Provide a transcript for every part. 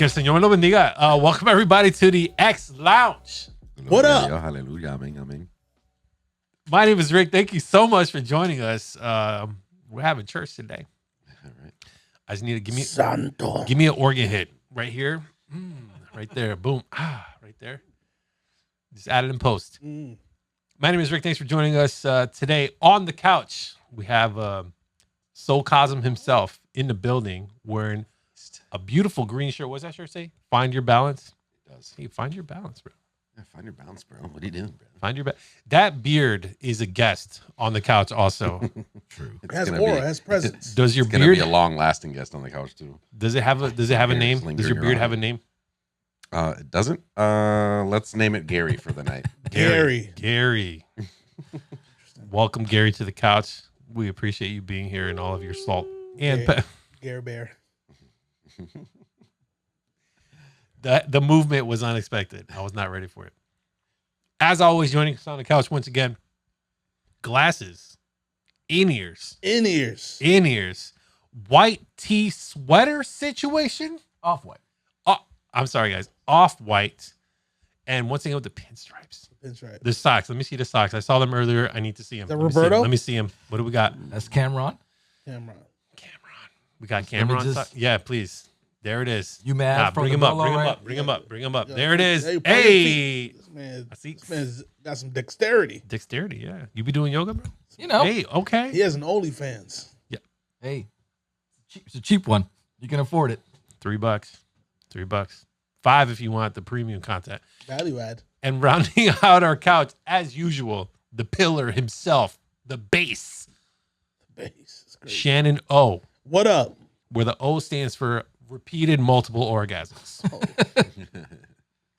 Que el Señor lo bendiga. Welcome everybody to the XLounge. What up? Hallelujah. Amen. Amen. My name is Rick. Thank you so much for joining us. We're having church today. All right. I just need to give Santo. me an organ hit right here, right there, boom, right there. Just add it in post. My name is Rick. Thanks for joining us today on the couch. We have Soul Cosm himself in the building wearing a beautiful green shirt. What does that shirt say? Find your balance. It does. Hey, find your balance, bro. Yeah, find your balance, bro. What are you doing, bro? Find your balance. That beard is a guest on the couch also. True. It has aura, has presence. Does your It's gonna beard be a long-lasting guest on the couch too. does it have a name? Lingering Does your beard around. have a name? It doesn't. Let's name it Gary for the night. Gary. Welcome, Gary, to the couch. We appreciate you being here and all of your salt and Gary Bear. the movement was unexpected. I was not ready for it. As always, joining us on the couch once again, glasses, in-ears, white tee sweater situation. Off-white. I'm sorry, guys. Off-white. And once again with the pinstripes. That's right. The socks. Let me see the socks. I saw them earlier. I need to see them. That Let me see 'em. Roberto? Let me see them. What do we got? That's Cameron. Cameron. We got Cameron. Images. Yeah, please. There it is. You mad from bring the him up. Bolo, Bring him right? up. Bring him up. Bring him up. Yeah. There it is. Hey, Hey. This man's got some dexterity. Dexterity. Yeah. You be doing yoga, bro? You know. Hey. Okay. He has an OnlyFans. Hey, it's a cheap one. You can afford it. $3. $3. $5 if you want the premium content. Value add. And rounding out our couch, as usual, the pillar himself, the base, Base. It's great. Shannon O, What up? where the O stands for repeated multiple orgasms.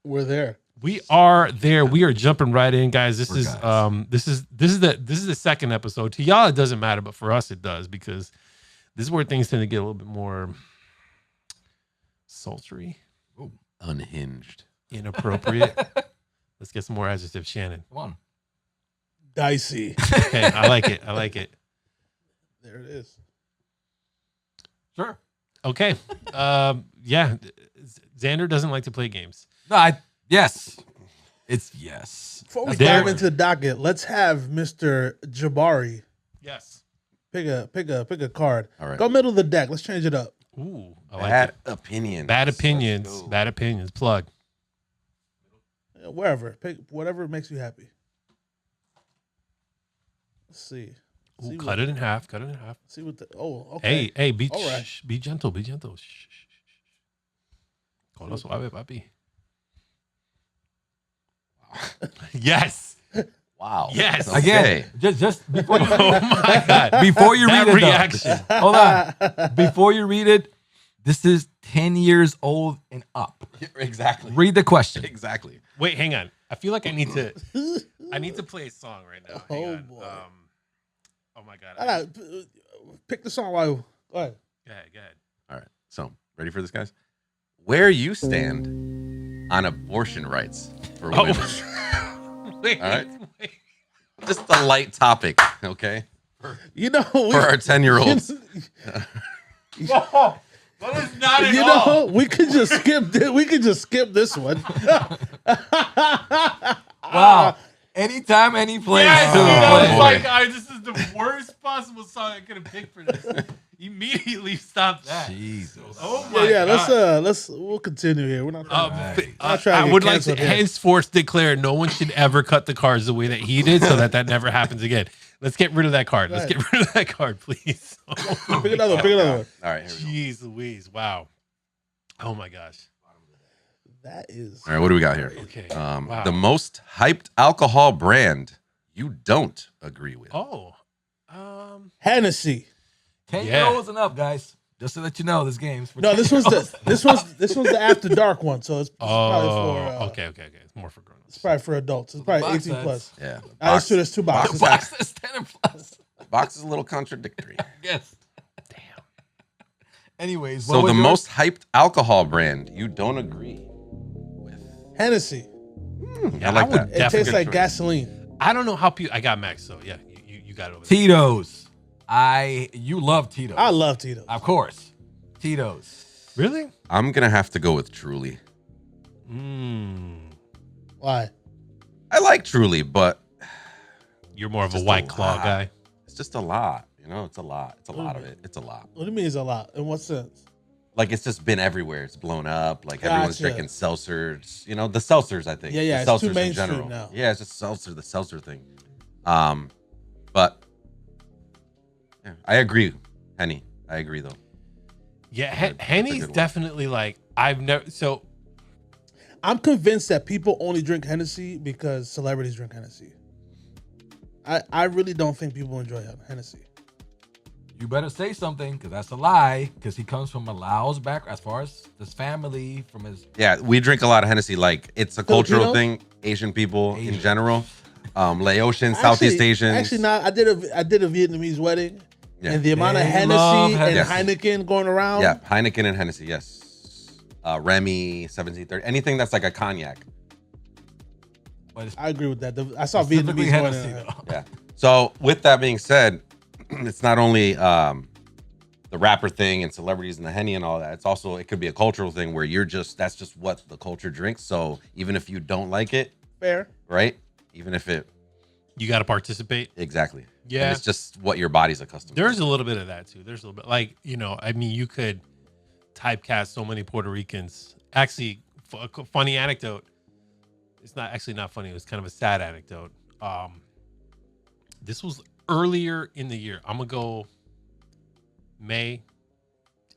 We're there. We are there. We are jumping right in, guys. This We're is guys. this is the second episode. To y'all, it doesn't matter, but for us, it does, because this is where things tend to get a little bit more sultry, Unhinged. inappropriate. Let's get some more adjectives, Shannon. Come on. Dicey. Okay, I like it. I like it. There it is. Sure. Okay. Yeah. Xander doesn't like to play games. No, yes. It's yes. Before we There- dive into the docket, let's have Mr. Jabari Yes. pick a card. All right. Go middle of the deck. Let's change it up. Ooh, I like Bad it. opinions. Bad opinions. Let's go. Bad opinions. Plug. Wherever. Pick whatever makes you happy. Let's see. Ooh, See cut it in half. Cut it in half. See what the okay. Hey, be All right. be gentle. Be gentle. Shh, shh, shh, shh. Colo suave, papi. Yes. Wow. Yes. Okay. Again, just before you, Oh my God. before you read That it, though. reaction. Hold on. Before you read it, this is 10 years old and up. Exactly. Read the question. Exactly. Wait, hang on. I feel like I need to play a song right now. Hang Oh, on. boy. Oh my God. I gotta pick the song while. Go ahead. Go ahead. Go ahead. All right. So, ready for this, guys? Where you stand on abortion rights for women? Wait, All right. wait. Just a light topic, okay? You know, For our 10-year-olds. No, that is not at you all. know, we could just skip. We could just skip this one. Wow. Anytime, any place. Yes, to I play. was like, all right, this is the worst possible song I could have picked for this. Immediately stop that. Jesus. Oh my Yeah, God. we'll continue here. We're not. I trying to would get like to canceled here. henceforth declare no one should ever cut the cards the way that he did, so that never happens again. Let's get rid of that card. Let's get rid of that card, please. Oh, Pick another one. Pick another one. All right, here we jeez Louise. Wow. Oh my gosh. That is. go. All right, what do we got here? Okay. The most hyped alcohol brand you don't agree with. Oh. Hennessy. 10-year-olds and up, guys. Just to let you know, this game's for No, this one's 10-year-olds. this one's the after dark one. So it's probably for. Okay. It's more for It's grown-ups. probably for adults. It's probably box 18 says- plus. Yeah. That's true. There's two boxes. Box is 10 and plus. Box is a little contradictory. Yes. Damn. Anyways, So the most hyped alcohol brand you don't agree with. Hennessy. Yeah, I like would that. It definitely tastes like choice. gasoline. I don't know how people. I got Max, so yeah, you got it over there. Tito's. You love Tito's. I love Tito's. Of course. Tito's. Really? I'm gonna have to go with Truly. Why? I like Truly, but You're more of a just White a Claw lot. guy. it's just a lot. You know, it's a lot. It's a lot of it. It's a lot. What do you mean it's a lot? In what sense? Like it's just been everywhere. It's blown up. Like everyone's Gotcha. drinking seltzers. You know, the seltzers. I think. Yeah, yeah, The it's too seltzers in mainstream general. now. Yeah, it's just seltzer. The seltzer thing. But yeah, I agree, Henny. I agree though. Yeah, That's a Henny's good one. definitely like I've never. So I'm convinced that people only drink Hennessy because celebrities drink Hennessy. I really don't think people enjoy Hennessy. You better say something, because that's a lie. Because he comes from a Laos background, as far as his family, from his Yeah, we drink a lot of Hennessy. Like it's a cultural Filipinos? thing. Asian people in Asian. general, Laotian, Southeast Asians. Actually, not. I did a Vietnamese wedding, Yeah. and the amount of They love Hennessy and Hennessy. Heineken going around. Yeah, Heineken and Hennessy. Yes, Remy, 1730, anything that's like a cognac. but it's I agree with that. I saw specifically Vietnamese Hennessy, wedding. though. Yeah. So with that being said, it's not only the rapper thing and celebrities and the Henny and all that. It's also, it could be a cultural thing where that's just what the culture drinks. So even if you don't like it, Fair. right? Even if it, you got to participate. exactly. Yeah. And it's just what your body's accustomed There's to. a little bit of that too. There's a little bit like, I mean, you could typecast so many Puerto Ricans. Actually, a funny anecdote. It's not funny. It was kind of a sad anecdote. This was earlier in the year. I'm gonna go May,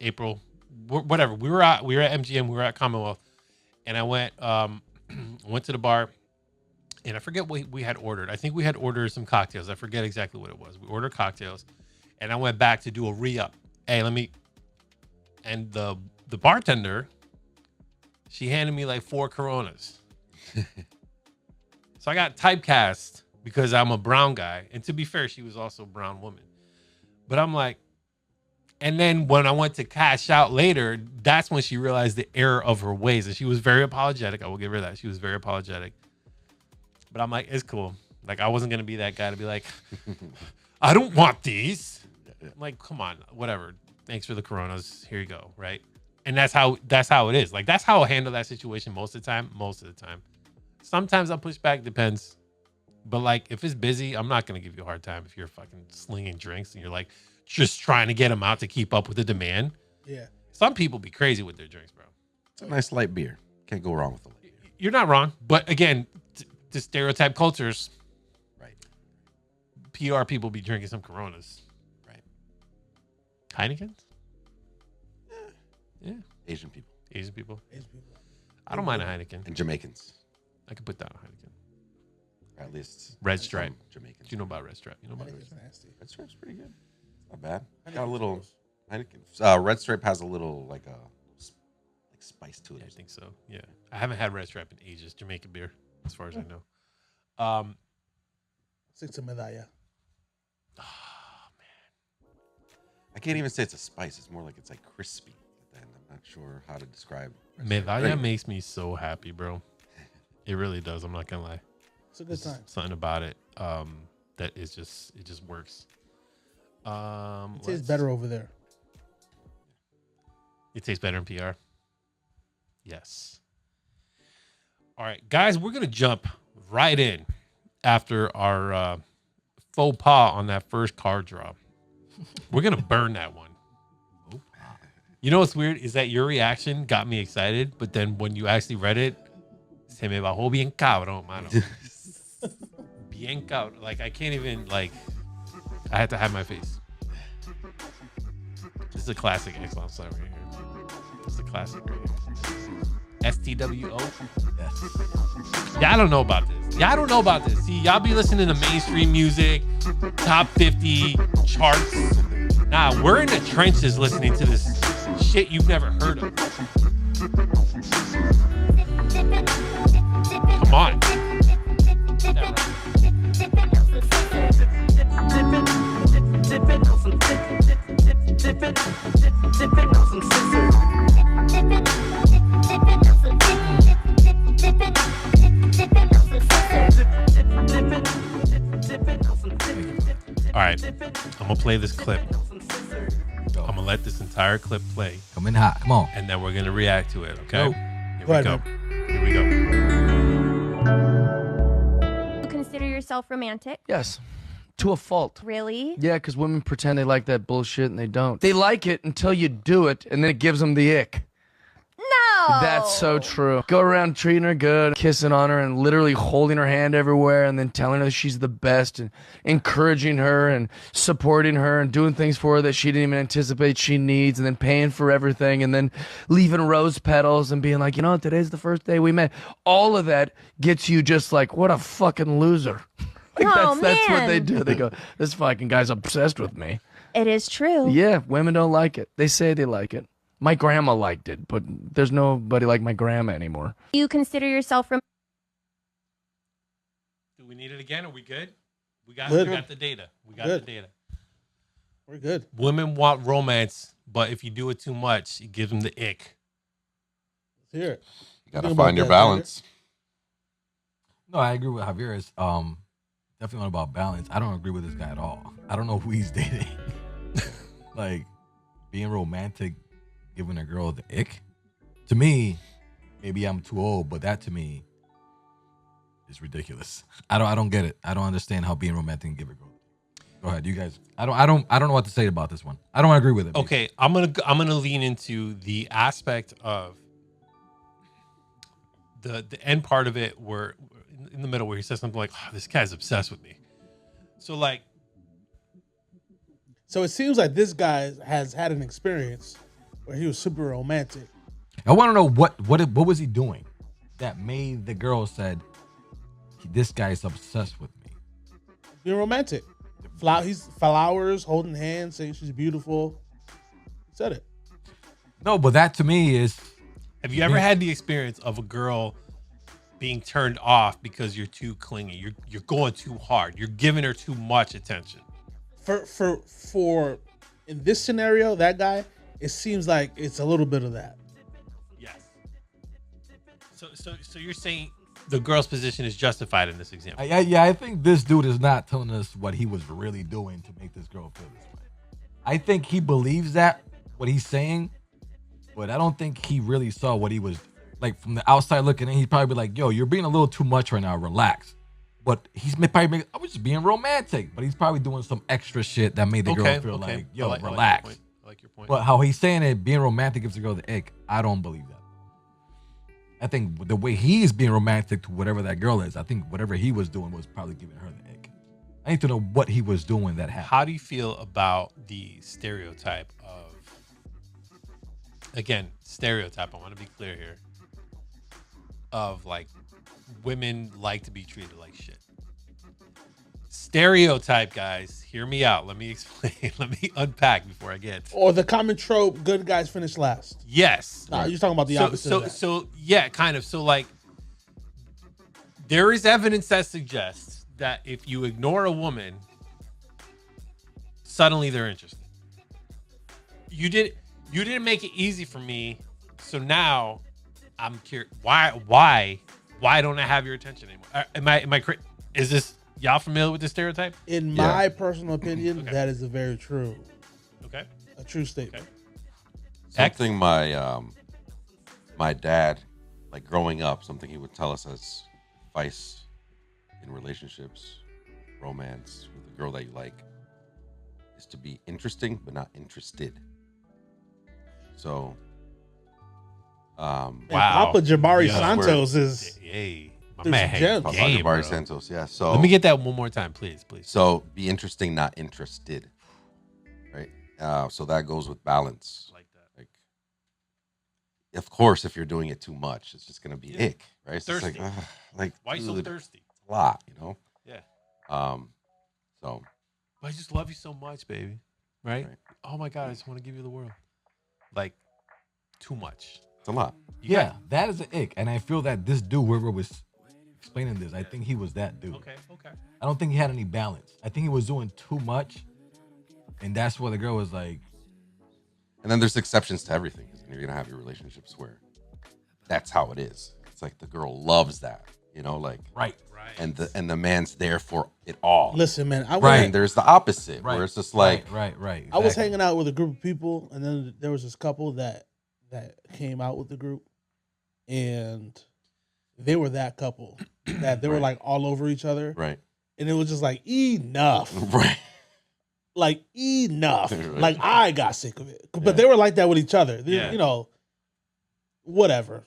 April, whatever. We were at MGM. We were at Commonwealth, and I went to the bar, and I forget what we had ordered. I think we had ordered some cocktails. I forget exactly what it was. We ordered cocktails, and I went back to do a re-up. Hey, and the bartender, she handed me like 4 Coronas. So I got typecast because I'm a brown guy. And to be fair, she was also a brown woman. But I'm like, and then when I went to cash out later, that's when she realized the error of her ways. And she was very apologetic. I will give her that. She was very apologetic. But I'm like, it's cool. Like, I wasn't going to be that guy to be like, I don't want these. I'm like, come on, whatever. Thanks for the Coronas. Here you go. Right. And that's how it is. Like, that's how I handle that situation most of the time. Sometimes I'll push back. Depends. But like, if it's busy, I'm not going to give you a hard time if you're fucking slinging drinks and you're like just trying to get them out to keep up with the demand. Yeah. Some people be crazy with their drinks, bro. It's a nice light beer. Can't go wrong with a light beer. You're not wrong. But again, to stereotype cultures, Right. PR people be drinking some Coronas. Right. Heinekens? Yeah. Asian people Asian people. Asian people. I don't mind a Heineken. and Jamaicans. I could put down a Heineken. Or at least Red some Stripe. Jamaicans. Do you know about Red Stripe? You know about Red Heineken's Stripe? nasty. Red Stripe's pretty good. It's not bad. Got a Heineken's little gross. Heineken. Red Stripe has a little like spice to it. Yeah, I think so. Yeah. I haven't had Red Stripe in ages. Jamaican beer, as far as I know. Stick to medalla. I can't even say it's a spice. It's more like it's like crispy. And I'm not sure how to describe. Red Stripe. Medalla Anyway, makes me so happy, bro. It really does. I'm not gonna lie. It's a good There's time. something about it that is just works. It tastes better over there. It tastes better in PR. Yes. All right, guys, we're gonna jump right in after our faux pas on that first card draw. We're gonna burn that one. You know what's weird is that your reaction got me excited, but then when you actually read it, se me bajó bien cabrón, mano. Bien cabrón. Like, I can't even, like, I had to have my face. This is a classic XLounge song right here. This is a classic right here. STWO. Yes. Y'all don't know about this. Y'all don't know about this. See, y'all be listening to mainstream music, top 50 charts. Nah, we're in the trenches listening to this shit you've never heard of. Come on. Yeah, right. All right, I'm gonna play this clip. I'm gonna let this entire entire clip play, Coming hot. Come on. and then we're gonna react to it. Okay. Go. Here Go we ahead, go. man. Here we go. You consider yourself romantic? Yes, to a fault. Really? Yeah, because women pretend they like that bullshit and they don't. They like it until you do it, and then it gives them the ick. No. That's so true. Go around treating her good, kissing on her, and literally holding her hand everywhere, and then telling her she's the best, and encouraging her, and supporting her, and doing things for her that she didn't even anticipate she needs, and then paying for everything, and then leaving rose petals and being like, you know, today's the first day we met. All of that gets you just like, what a fucking loser. Like Oh, that's what they man. do. They go, this fucking guy's obsessed with me. It is true. Yeah, women don't like it. They say they like it. My grandma liked it, but there's nobody like my grandma anymore. You consider yourself romantic? Do we need it again? Are we good? We got Good. the data. We got Good. the data. We're good. Women want romance, but if you do it too much, it gives them the ick. Let's hear it. You gotta Think find about your that, balance. No, I agree with Javier. It's definitely not about balance. I don't agree with this guy at all. I don't know who he's dating. Like being romantic, giving a girl the ick. To me, maybe I'm too old, but that to me is ridiculous. I don't get it. I don't understand how being romantic can give a girl. Go ahead, you guys. I don't know what to say about this one. I don't agree with it. Okay, I'm gonna lean into the aspect of the end part of it where in the middle where he says something like, oh, this guy's obsessed with me. So like, So it seems like this guy has had an experience where he was super romantic. I want to know what was he doing that made the girl said, this guy's obsessed with me. Being romantic. He's flowers, holding hands, saying she's beautiful. He said it. No, but that to me is, have you ever had the experience of a girl being turned off because you're too clingy? You're going too hard. You're giving her too much attention. For in this scenario, that guy, it seems like it's a little bit of that. Yes. So you're saying the girl's position is justified in this example? I think this dude is not telling us what he was really doing to make this girl feel this way. I think he believes that, what he's saying, but I don't think he really saw what he was, like from the outside looking in, he'd probably be like, yo, you're being a little too much right now, relax. But he's probably, I was just being romantic, but he's probably doing some extra shit that made the girl feel like, yo, relax. I like your point. But how he's saying it, being romantic gives the girl the ick, I don't believe that. I think the way he's being romantic to whatever that girl is, I think whatever he was doing was probably giving her the ick. I need to know what he was doing that happened. How do you feel about the stereotype of, again, stereotype, I want to be clear here, of like women like to be treated like shit. Stereotype, guys, hear me out. Let me explain. Let me unpack before I get. Or the common trope, good guys finish last. Yes. Nah, you're talking about the opposite of that. So yeah, kind of. So like, there is evidence that suggests that if you ignore a woman, suddenly they're interested. You didn't make it easy for me, so now I'm curious. Why don't I have your attention anymore? Am I is this, y'all familiar with this stereotype? In my personal opinion, Okay. that is a very true, Okay. a true statement. Okay. Something my dad, like growing up, something he would tell us as advice in relationships, romance with a girl that you like, is to be interesting but not interested. So, And Wow. Papa Jabari Yeah. Santos is Hey, my There's man, gems. Papa game, Jabari bro. Santos, yeah. So Let me get that one more time, please. So be interesting, not interested, right? So that goes with balance. Like that. Like, of course, if you're doing it too much, it's just gonna be Yeah. ick, right? It's just Thirsty. like Why you so dude, thirsty? it's a lot, you know. Yeah. So I just love you so much, baby. Right? Right. Oh my God, I just want to give you the world. Like, too much. it's a lot. You Yeah, that is an ick. And I feel that this dude, whoever was explaining this, I think he was that dude. Okay. I don't think he had any balance. I think he was doing too much. And that's where the girl was like, And then there's exceptions to everything. 'Cause you're gonna have your relationships where that's how it is. It's like the girl loves that. you know, like, Right. and the man's there for it all. Listen, man, And there's the opposite where it's just like, right. I was hanging out with a group of people, and then there was this couple that came out with the group, and they were that couple that they were like all over each other, right, and it was just like enough, right, like enough. Right. Like I got sick of it, but they were like that with each other. Yeah. You know, whatever.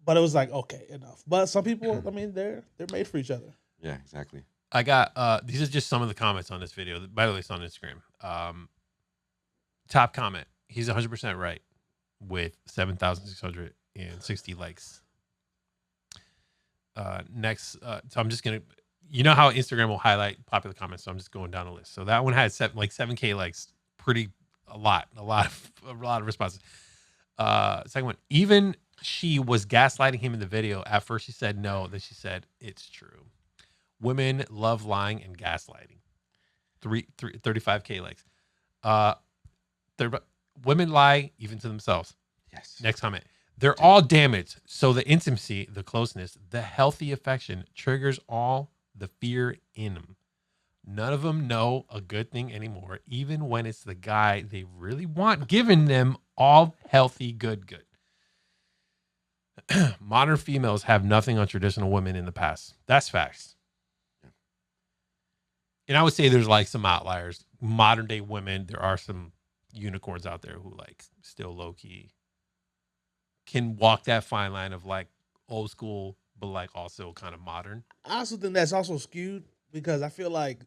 But it was like, okay, enough. But some people, I mean, they're made for each other. yeah, exactly. I got these are just some of the comments on this video. By the way, it's on Instagram. Top comment. He's 100% right with 7,660 likes. Next, so I'm just gonna, you know how Instagram will highlight popular comments, so I'm just going down the list. So that one had 7K likes, a lot of responses. Second one, even she was gaslighting him in the video. At first she said no, then she said it's true. Women love lying and gaslighting. 35K likes. Women lie even to themselves. Yes. Next comment. They're all damaged. So the intimacy, the closeness, the healthy affection triggers all the fear in them. None of them know a good thing anymore, even when it's the guy they really want giving them all healthy, good. Modern females have nothing on traditional women in the past. That's facts. And I would say there's like some outliers. Modern day women, there are some unicorns out there who like still low key can walk that fine line of like old school, but like also kind of modern. I also think that's also skewed because I feel like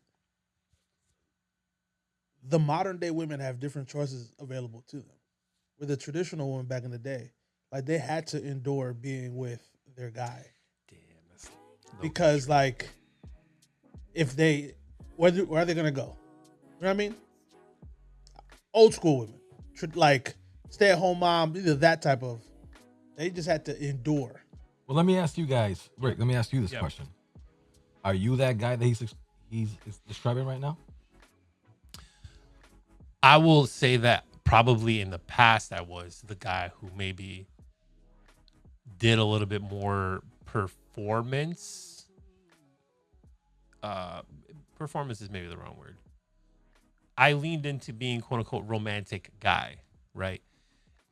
the modern day women have different choices available to them. With the traditional women back in the day, like they had to endure being with their guy. Damn, that's Because like, if they, where are they gonna go? You know what I mean? Old school women, like stay at home mom, either that type of. They just had to endure. Well, let me ask you guys, Rick. Let me ask you this Yep. question: are you that guy that he's describing right now? I will say that probably in the past I was the guy who maybe did a little bit more performance. Performance is maybe the wrong word. I leaned into being quote unquote romantic guy, right?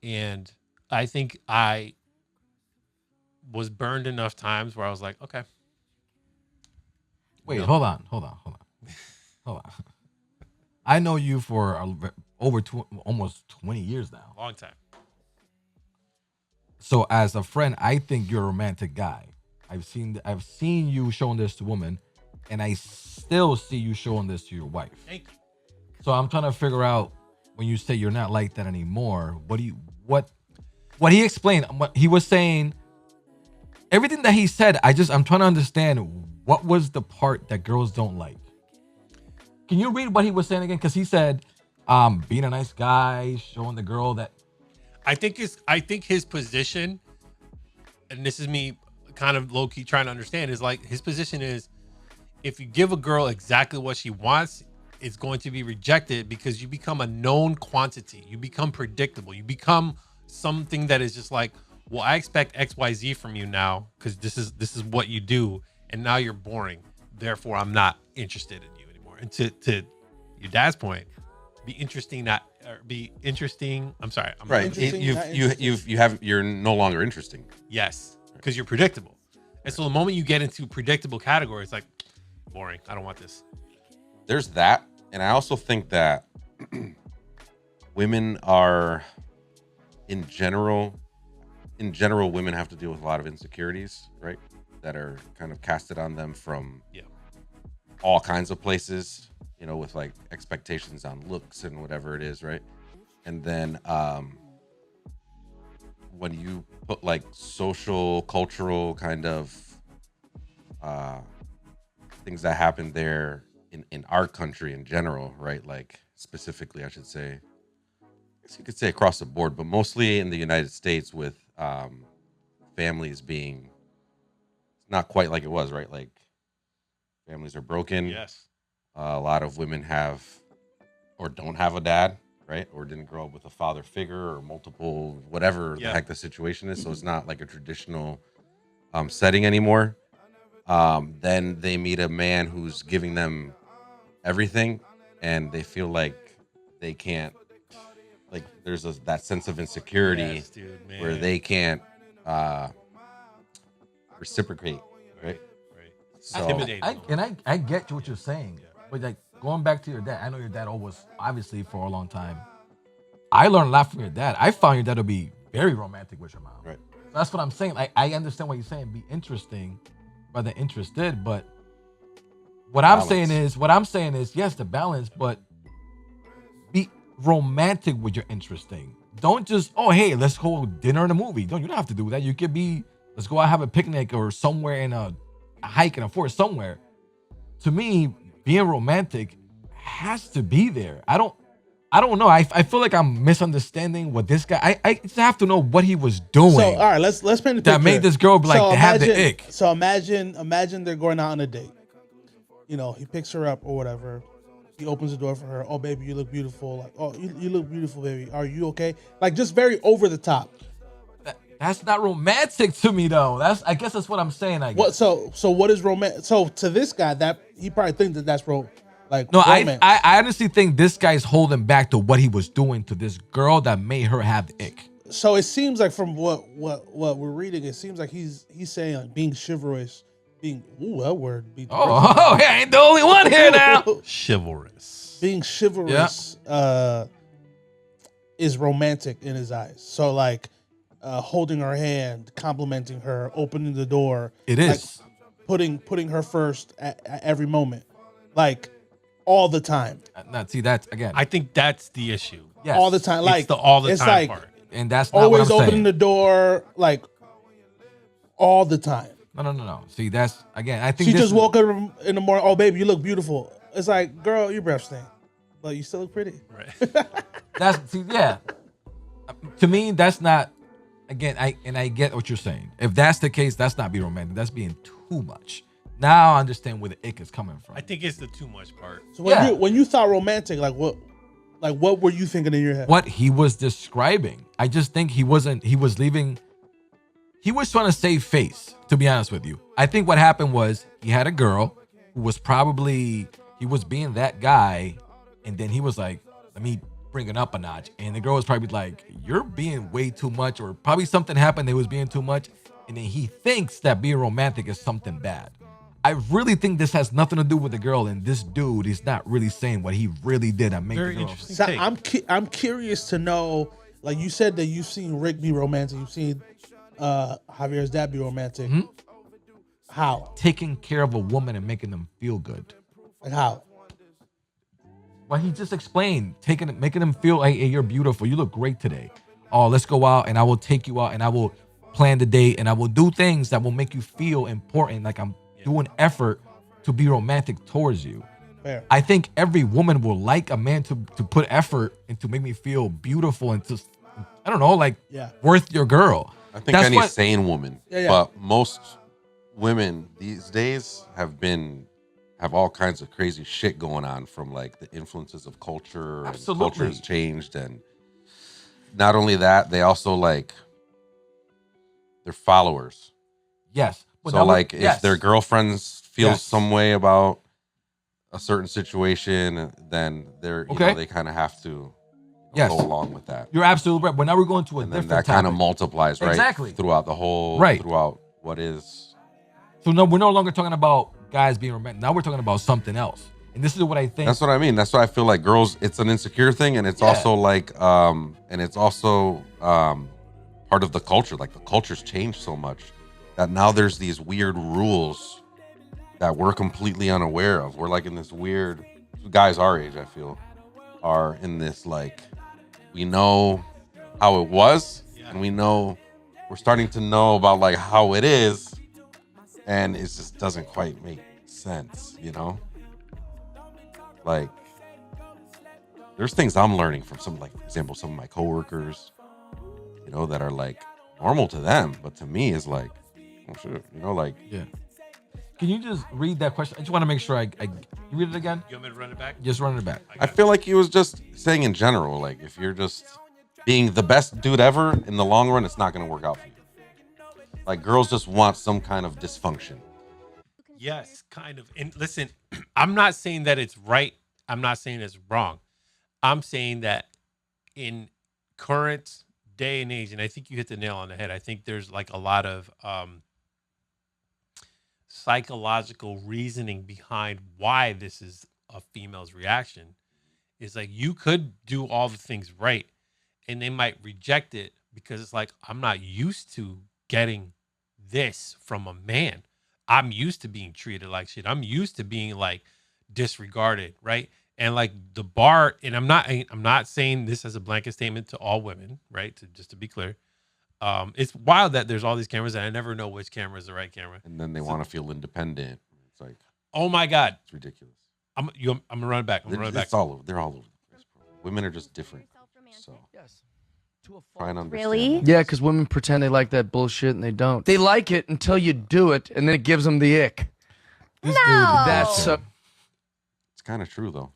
And I think I was burned enough times where I was like, okay. Wait, No. hold on. I know you for almost 20 years now. Long time. So as a friend, I think you're a romantic guy. I've seen you showing this to women, and I still see you showing this to your wife. Thank you. So I'm trying to figure out when you say you're not like that anymore. What he explained? What he was saying, everything that he said. I'm trying to understand what was the part that girls don't like. Can you read what he was saying again? Because he said, being a nice guy, showing the girl that. I think his position, and this is me kind of low key trying to understand, is like his position is if you give a girl exactly what she wants, it's going to be rejected because you become a known quantity. You become predictable. You become something that is just like, well, I expect XYZ from you now because this is what you do, and now you're boring. Therefore, I'm not interested in you anymore. And to your dad's point, be interesting, not or be interesting. I'm sorry. Right. Interesting, not You're no longer interesting. Yes, because you're predictable. And so the moment you get into predictable categories, like boring, I don't want this. There's that. And I also think that women are, in general, women have to deal with a lot of insecurities, right? That are kind of casted on them from all kinds of places, you know, with like expectations on looks and whatever it is, right? And then when you put like social, cultural kind of things that happen there in our country in general, right? Like specifically, I should say, I guess you could say across the board, but mostly in the United States with families being not quite like it was, right? Like families are broken. Yes. A lot of women have or don't have a dad, right? Or didn't grow up with a father figure or multiple, whatever the heck the situation is. So it's not like a traditional setting anymore. then they meet a man who's giving them everything, and they feel like they can't, like there's that sense of insecurity Yes, dude, man. where they can't reciprocate, right? Right. So Intimidating. I get what you're saying, but like going back to your dad, I know your dad was obviously for a long time. I learned a lot from your dad. I found your dad to be very romantic with your mom. Right. So that's what I'm saying. Like I understand what you're saying. Be interesting, rather than interested. But what I'm saying is yes, the balance, but be romantic with your interesting. Don't just hey, let's go dinner and a movie. You don't have to do that. You could be let's go out have a picnic or somewhere in a hike in a forest somewhere. To me, being romantic has to be there. I don't know. I feel like I'm misunderstanding what this guy. I just have to know what he was doing. So all right, let's paint the picture. That made this girl like to have the ick. So imagine they're going out on a date. You know, he picks her up or whatever. He opens the door for her. Oh, baby, you look beautiful. Like, oh, you look beautiful, baby. Are you okay? Like, just very over the top. That's not romantic to me, though. I guess that's what I'm saying. I guess. What? So what is romantic? So to this guy, that he probably thinks that's No, romance. I honestly think this guy's holding back to what he was doing to this girl that made her have the ick. So it seems like from what we're reading, it seems like he's saying like being chivalrous, being that word. Oh, I ain't the only one here now. Chivalrous. Being chivalrous is romantic in his eyes. So like holding her hand, complimenting her, opening the door. It is putting her first at every moment, like all the time. Now, see, that's again. I think that's the issue. Yes. All the time, like It's the all the it's time like part. And that's not always what I'm opening saying. the door, like all the time. No. See, that's again. I think She this just is- woke up in the morning. Oh, baby, you look beautiful. It's like, girl, your breath stink, but you still look pretty. Right. Yeah. To me, that's not. Again, I get what you're saying. If that's the case, that's not being romantic. That's being too much. Now I understand where the ick is coming from. I think it's the too much part. So when Yeah. when you thought romantic, like what were you thinking in your head? What he was describing, I just think he was trying to save face, to be honest with you. I think what happened was he had a girl who was he was being that guy, and then he was like, let me bring it up a notch. And the girl was probably like, you're being way too much, or probably something happened that was being too much. And then he thinks that being romantic is something bad. I really think this has nothing to do with the girl, and this dude is not really saying what he really did. That made Very the girl. interesting. So take. I'm curious to know. Like you said that you've seen Rick be romantic. You've seen Javier's dad be romantic. Mhm. How? Taking care of a woman and making them feel good. Like how? What he just explained, making them feel like, hey, you're beautiful. You look great today. Oh, let's go out and I will take you out and I will plan the date and I will do things that will make you feel important. Like I'm doing effort to be romantic towards you. Fair. I think every woman will like a man to put effort and to make me feel beautiful and to, I don't know, like worth your girl. I think any sane woman, Yeah. but most women these days have all kinds of crazy shit going on from like the influences of culture. Absolutely. And culture has changed, and not only that, they also like they're followers. Yes. But So like if their girlfriends feel some way about a certain situation, then they're they kind of have to go along with that. You're absolutely right. But now we're going to a And then different that kind of topic. multiplies, right? Exactly. Throughout the whole throughout what is. So no, we're no longer talking about guys being romantic. Now we're talking about something else. And this is what I think. That's what I mean. That's why I feel like girls, it's an insecure thing, and it's also like part of the culture. Like the culture's changed so much that now there's these weird rules that we're completely unaware of. We're like in this weird, guys our age, I feel, are in this like, we know how it was, and we're starting to know about like how it is, and it just doesn't quite make sense, you know? Like, there's things I'm learning from some, like, for example, some of my coworkers, you know, that are like normal to them, but to me is like, oh shit, you know, like. Yeah. Can you just read that question? I just want to make sure you read it again. You want me to run it back? Just run it back. I feel like he was just saying in general, like, if you're just being the best dude ever, in the long run, it's not going to work out for you. Like, girls just want some kind of dysfunction. Yes, kind of. And listen, I'm not saying that it's right. I'm not saying it's wrong. I'm saying that in current day and age, and I think you hit the nail on the head. I think there's like a lot of psychological reasoning behind why this is a female's reaction. Is like you could do all the things right, and they might reject it because it's like I'm not used to getting this from a man. I'm used to being treated like shit. I'm used to being like disregarded, right? And like the bar, and I'm not saying this as a blanket statement to all women, right? Just to be clear. It's wild that there's all these cameras and I never know which camera is the right camera. And then they want to feel independent. It's like, oh my God. it's ridiculous. I'm gonna run it back. I'm gonna run it back. It's all over. They're all over the place, bro. Women are just different. So Yes. try and understand. Really? that. Yeah, because women pretend they like that bullshit and they don't. They like it until you do it, and then it gives them the ick. This No. That's It's kind of true though.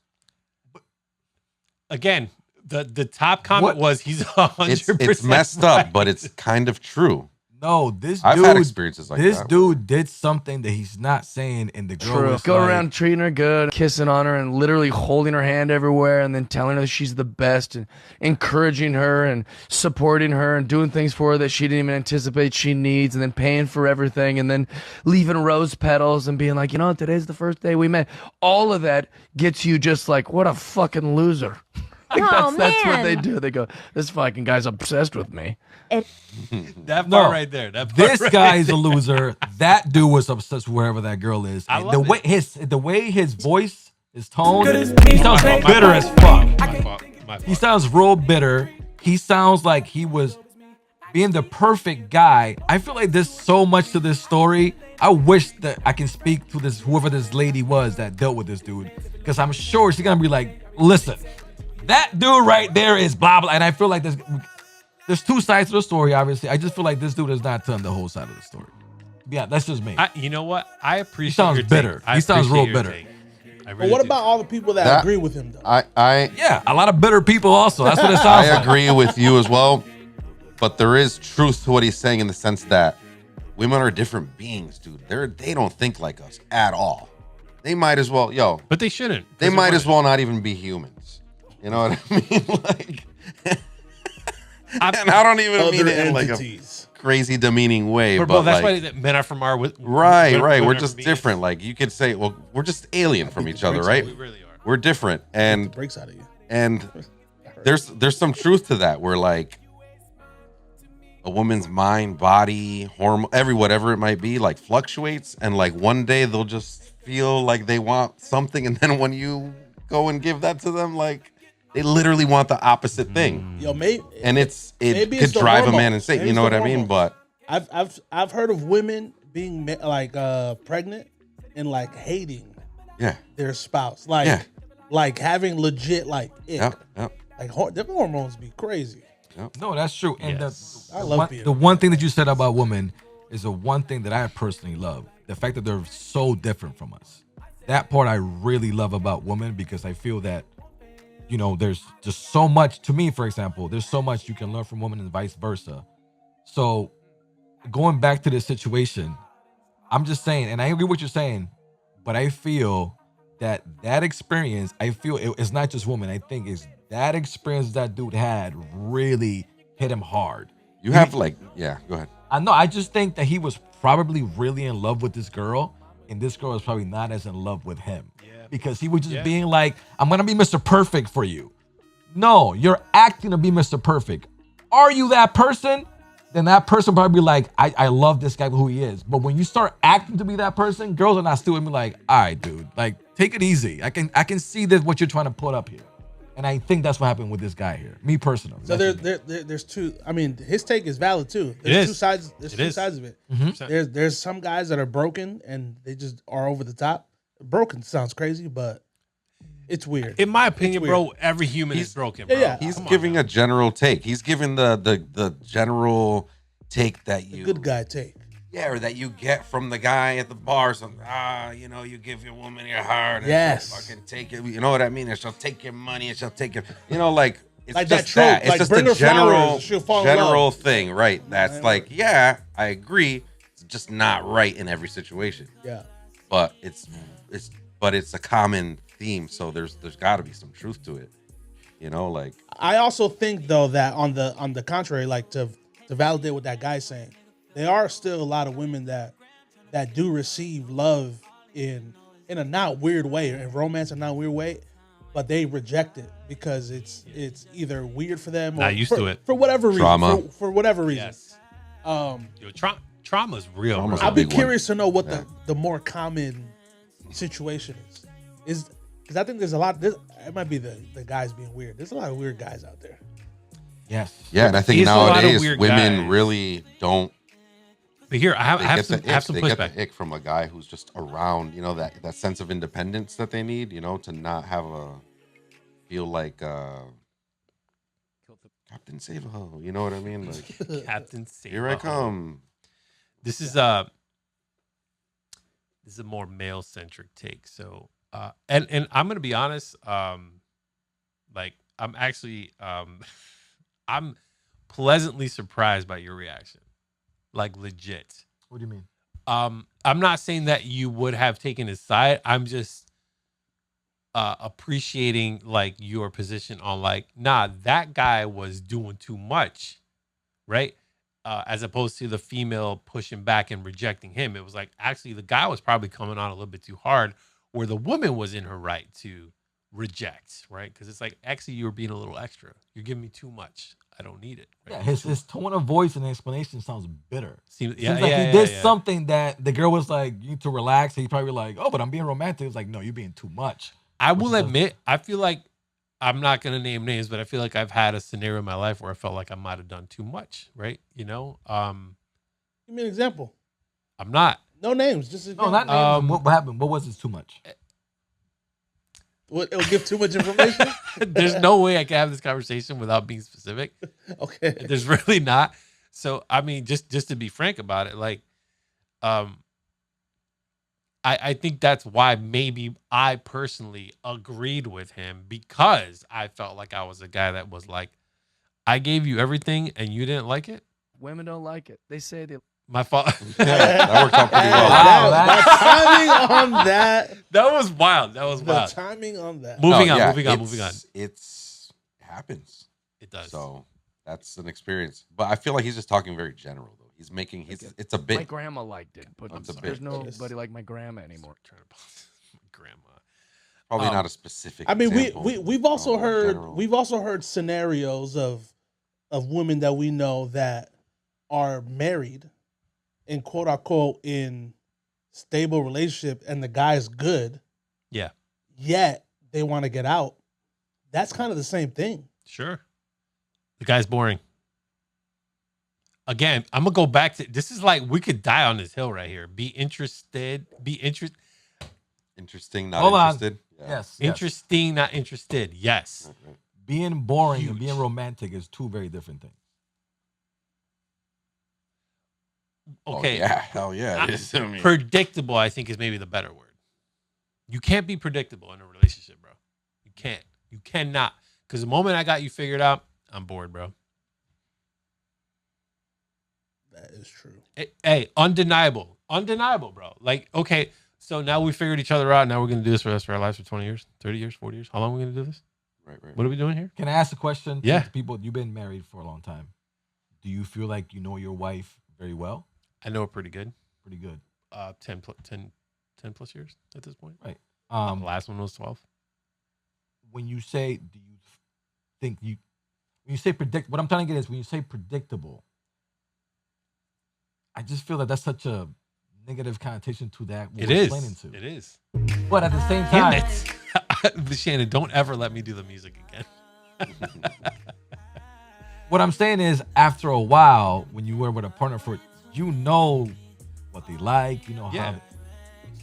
Again, the top comment What? was he's 100%. It's messed up, but it's kind of true. No, this I've dude. had experiences like This that. dude did something that he's not saying, and the girl true. was Go like, around treating her good, kissing on her, and literally holding her hand everywhere, and then telling her she's the best, and encouraging her, and supporting her, and doing things for her that she didn't even anticipate she needs, and then paying for everything, and then leaving rose petals and being like, you know, today's the first day we met. All of that gets you just like, what a fucking loser. Like, Oh, that's what man. they do. They go, this fucking guy's obsessed with me. That No. part right there. That part This right guy is a loser. That dude was obsessed with wherever that girl is. I And love the way his voice, his tone, me. he sounds My bitter fault. as fuck. My fault. My He fault. sounds real bitter. He sounds like he was being the perfect guy. I feel like there's so much to this story. I wish that I can speak to this whoever this lady was that dealt with this dude, because I'm sure she's gonna be like, listen, that dude right there is blah blah. And I feel like there's two sides to the story. Obviously, I just feel like this dude is not telling the whole side of the story. Yeah, that's just me. You know what? I appreciate. He sounds your take. bitter. I He sounds appreciate real your bitter. take. I But really what do. about all the people that That- agree with him though? I Yeah, a lot of bitter people also. That's what it I sounds like. agree with you as well, but there is truth to what he's saying in the sense that women are different beings, dude. They don't think like us at all. They might as well, But they shouldn't. they might as well not even be humans. You know what I mean? Like, and I don't even mean Other it in like a entities. crazy demeaning way, Bro, but that's like, why men are from our. right. women We're are just from different. Like you could say, well, we're just alien from each other, breaks right? We really are. We're different, and Breaks out of you. and there's some truth to that where like a woman's mind, body, hormone, whatever it might be, like fluctuates, and like one day they'll just feel like they want something, and then when you go and give that to them, like they literally want the opposite thing, Yo, maybe and it maybe could it's the drive a man hormones. insane. Maybe You know it's what the I mean? hormones. But I've heard of women being pregnant and like hating yeah, their spouse, like Yeah. like having legit like ick. yep. Like different hormones be crazy. No, that's true. And Yes. I love being the one thing that you said about women is the one thing that I personally love. The fact that they're so different from us. That part I really love about women, because I feel that, you know, there's just so much, to me, for example, there's so much you can learn from women and vice versa. So going back to this situation, I'm just saying, and I agree with what you're saying, but I feel that experience, I feel it's not just women. I think it's that experience that dude had really hit him hard. You have like, yeah, go ahead. I know. I just think that he was probably really in love with this girl, and this girl is probably not as in love with him. Yeah. Because he was just Yeah. being like, I'm gonna be Mr. Perfect for you. No, you're acting to be Mr. Perfect. Are you that person? Then that person probably be like, I love this guy for who he is. But when you start acting to be that person, girls are not still be like, all right, dude, like take it easy. I can see that what you're trying to put up here. And I think that's what happened with this guy here. Me personally. So That's there's just me. there's two. I mean, his take is valid too. It There's is. two sides. There's It two is. sides of it. Mhm. There's some guys that are broken and they just are over the top. Broken sounds crazy, but it's weird. In my opinion, It's bro, every human is broken, bro. yeah. He's Come on giving now. a general take. He's giving the general take that you Good guy take. Yeah, or that you get from the guy at the bar. Some you know, you give your woman your heart. And Yes. she'll fucking take it. You know what I mean? And she'll take your money. And she'll take your, you know, like it's Like that just trope, that. It's like, just bring a her flowers, she'll fall in general love. thing, right? That's like, yeah, I agree. It's just not right in every situation. Yeah. but it's a common theme. So there's got to be some truth to it. You know, like I also think though that on the contrary, like to validate what that guy's saying, there are still a lot of women that do receive love in a not weird way, in romance in a not weird way, but they reject it because it's either weird for them or Not used to it. for whatever reason. Trauma. For whatever reason. Yes. Trauma's real. Trauma's bro. a I'd be big one. curious to know what Yeah. the more common situation is because I think there's a lot. It might be the guys being weird. There's a lot of weird guys out there. Yes. Yeah, and I think There's a lot of nowadays weird women guys. really don't. But here, I They have get some the have ick. some They get pushback. the ick from a guy who's just around. You know, that sense of independence that they need. You know, to not have feel like Captain Save-A-Ho. You know what I mean? Like, Captain Save here I come. This is a more male centric take. So and I'm gonna be honest, like I'm actually I'm pleasantly surprised by your reaction. Like legit. What do you mean? I'm not saying that you would have taken his side. I'm just appreciating like your position on like, nah, that guy was doing too much, right? As opposed to the female pushing back and rejecting him. It was like actually the guy was probably coming on a little bit too hard, where the woman was in her right to reject, right? Because it's like actually you were being a little extra. You're giving me too much. I don't need it. Right? Yeah, his tone of voice and explanation sounds bitter. Seems Seems like he did something that the girl was like, you need to relax. And he probably like, oh, but I'm being romantic. It's like, no, you're being too much. I will admit, I feel like I'm not going to name names, but I feel like I've had a scenario in my life where I felt like I might have done too much, right? You know, Give me an example. I'm not. No names, just No, not names. What happened? What was this too much? It'll give too much information. There's no way I can have this conversation without being specific. Okay. There's really not. So, I mean, just to be frank about it, like, I think that's why maybe I personally agreed with him, because I felt like I was a guy that was like, I gave you everything and you didn't like it. Women don't like it. They say they. My fault. That worked out pretty well. Wow, the timing on that. That was wild. That was The wild. timing on that. Moving No, on, yeah, moving on. It happens. It does. So that's an experience. But I feel like he's just talking very general though. He's making it's a My bit. grandma liked it, but It's a there's bit. nobody like my grandma anymore. Trying to my grandma. Probably not a specific. I mean, example, we've also in heard general. scenarios of women that we know that are married and quote unquote in stable relationship, and the guy's good, Yeah, yet they want to get out. That's kind of the same thing. sure. The guy's boring. Again, I'm gonna go back to this. Is like we could die on this hill right here. Be interested. Interesting, not Hold on. interested. Yeah. Yes. Interesting, not interested. Yes. Right. Being boring and Huge. being romantic is two very different things. Okay. Oh, yeah. Hell yeah. It is. I mean, Predictable, I think, is maybe the better word. You can't be predictable in a relationship, bro. You can't. You cannot. Because the moment I got you figured out, I'm bored, bro. That is true. Hey, undeniable, bro. Like, okay, so now we figured each other out. Now we're gonna do this for the rest of our lives for 20 years, 30 years, 40 years. How long are we gonna do this? right. What are we doing here? Can I ask a question? Yeah. To people, you've been married for a long time. Do you feel like you know your wife very well? I know it pretty good. Pretty good. 10 plus years at this point. Right. The last one was 12. When you say, do you think you, when you say predict, what I'm trying to get is when you say predictable, I just feel that that's such a negative connotation to that. It we're is. explaining to. It is. But at the same Damn time, it. Shannon, don't ever let me do the music again. what I'm saying is after a while, when you were with a partner for, you know what they like, you know Yeah. how.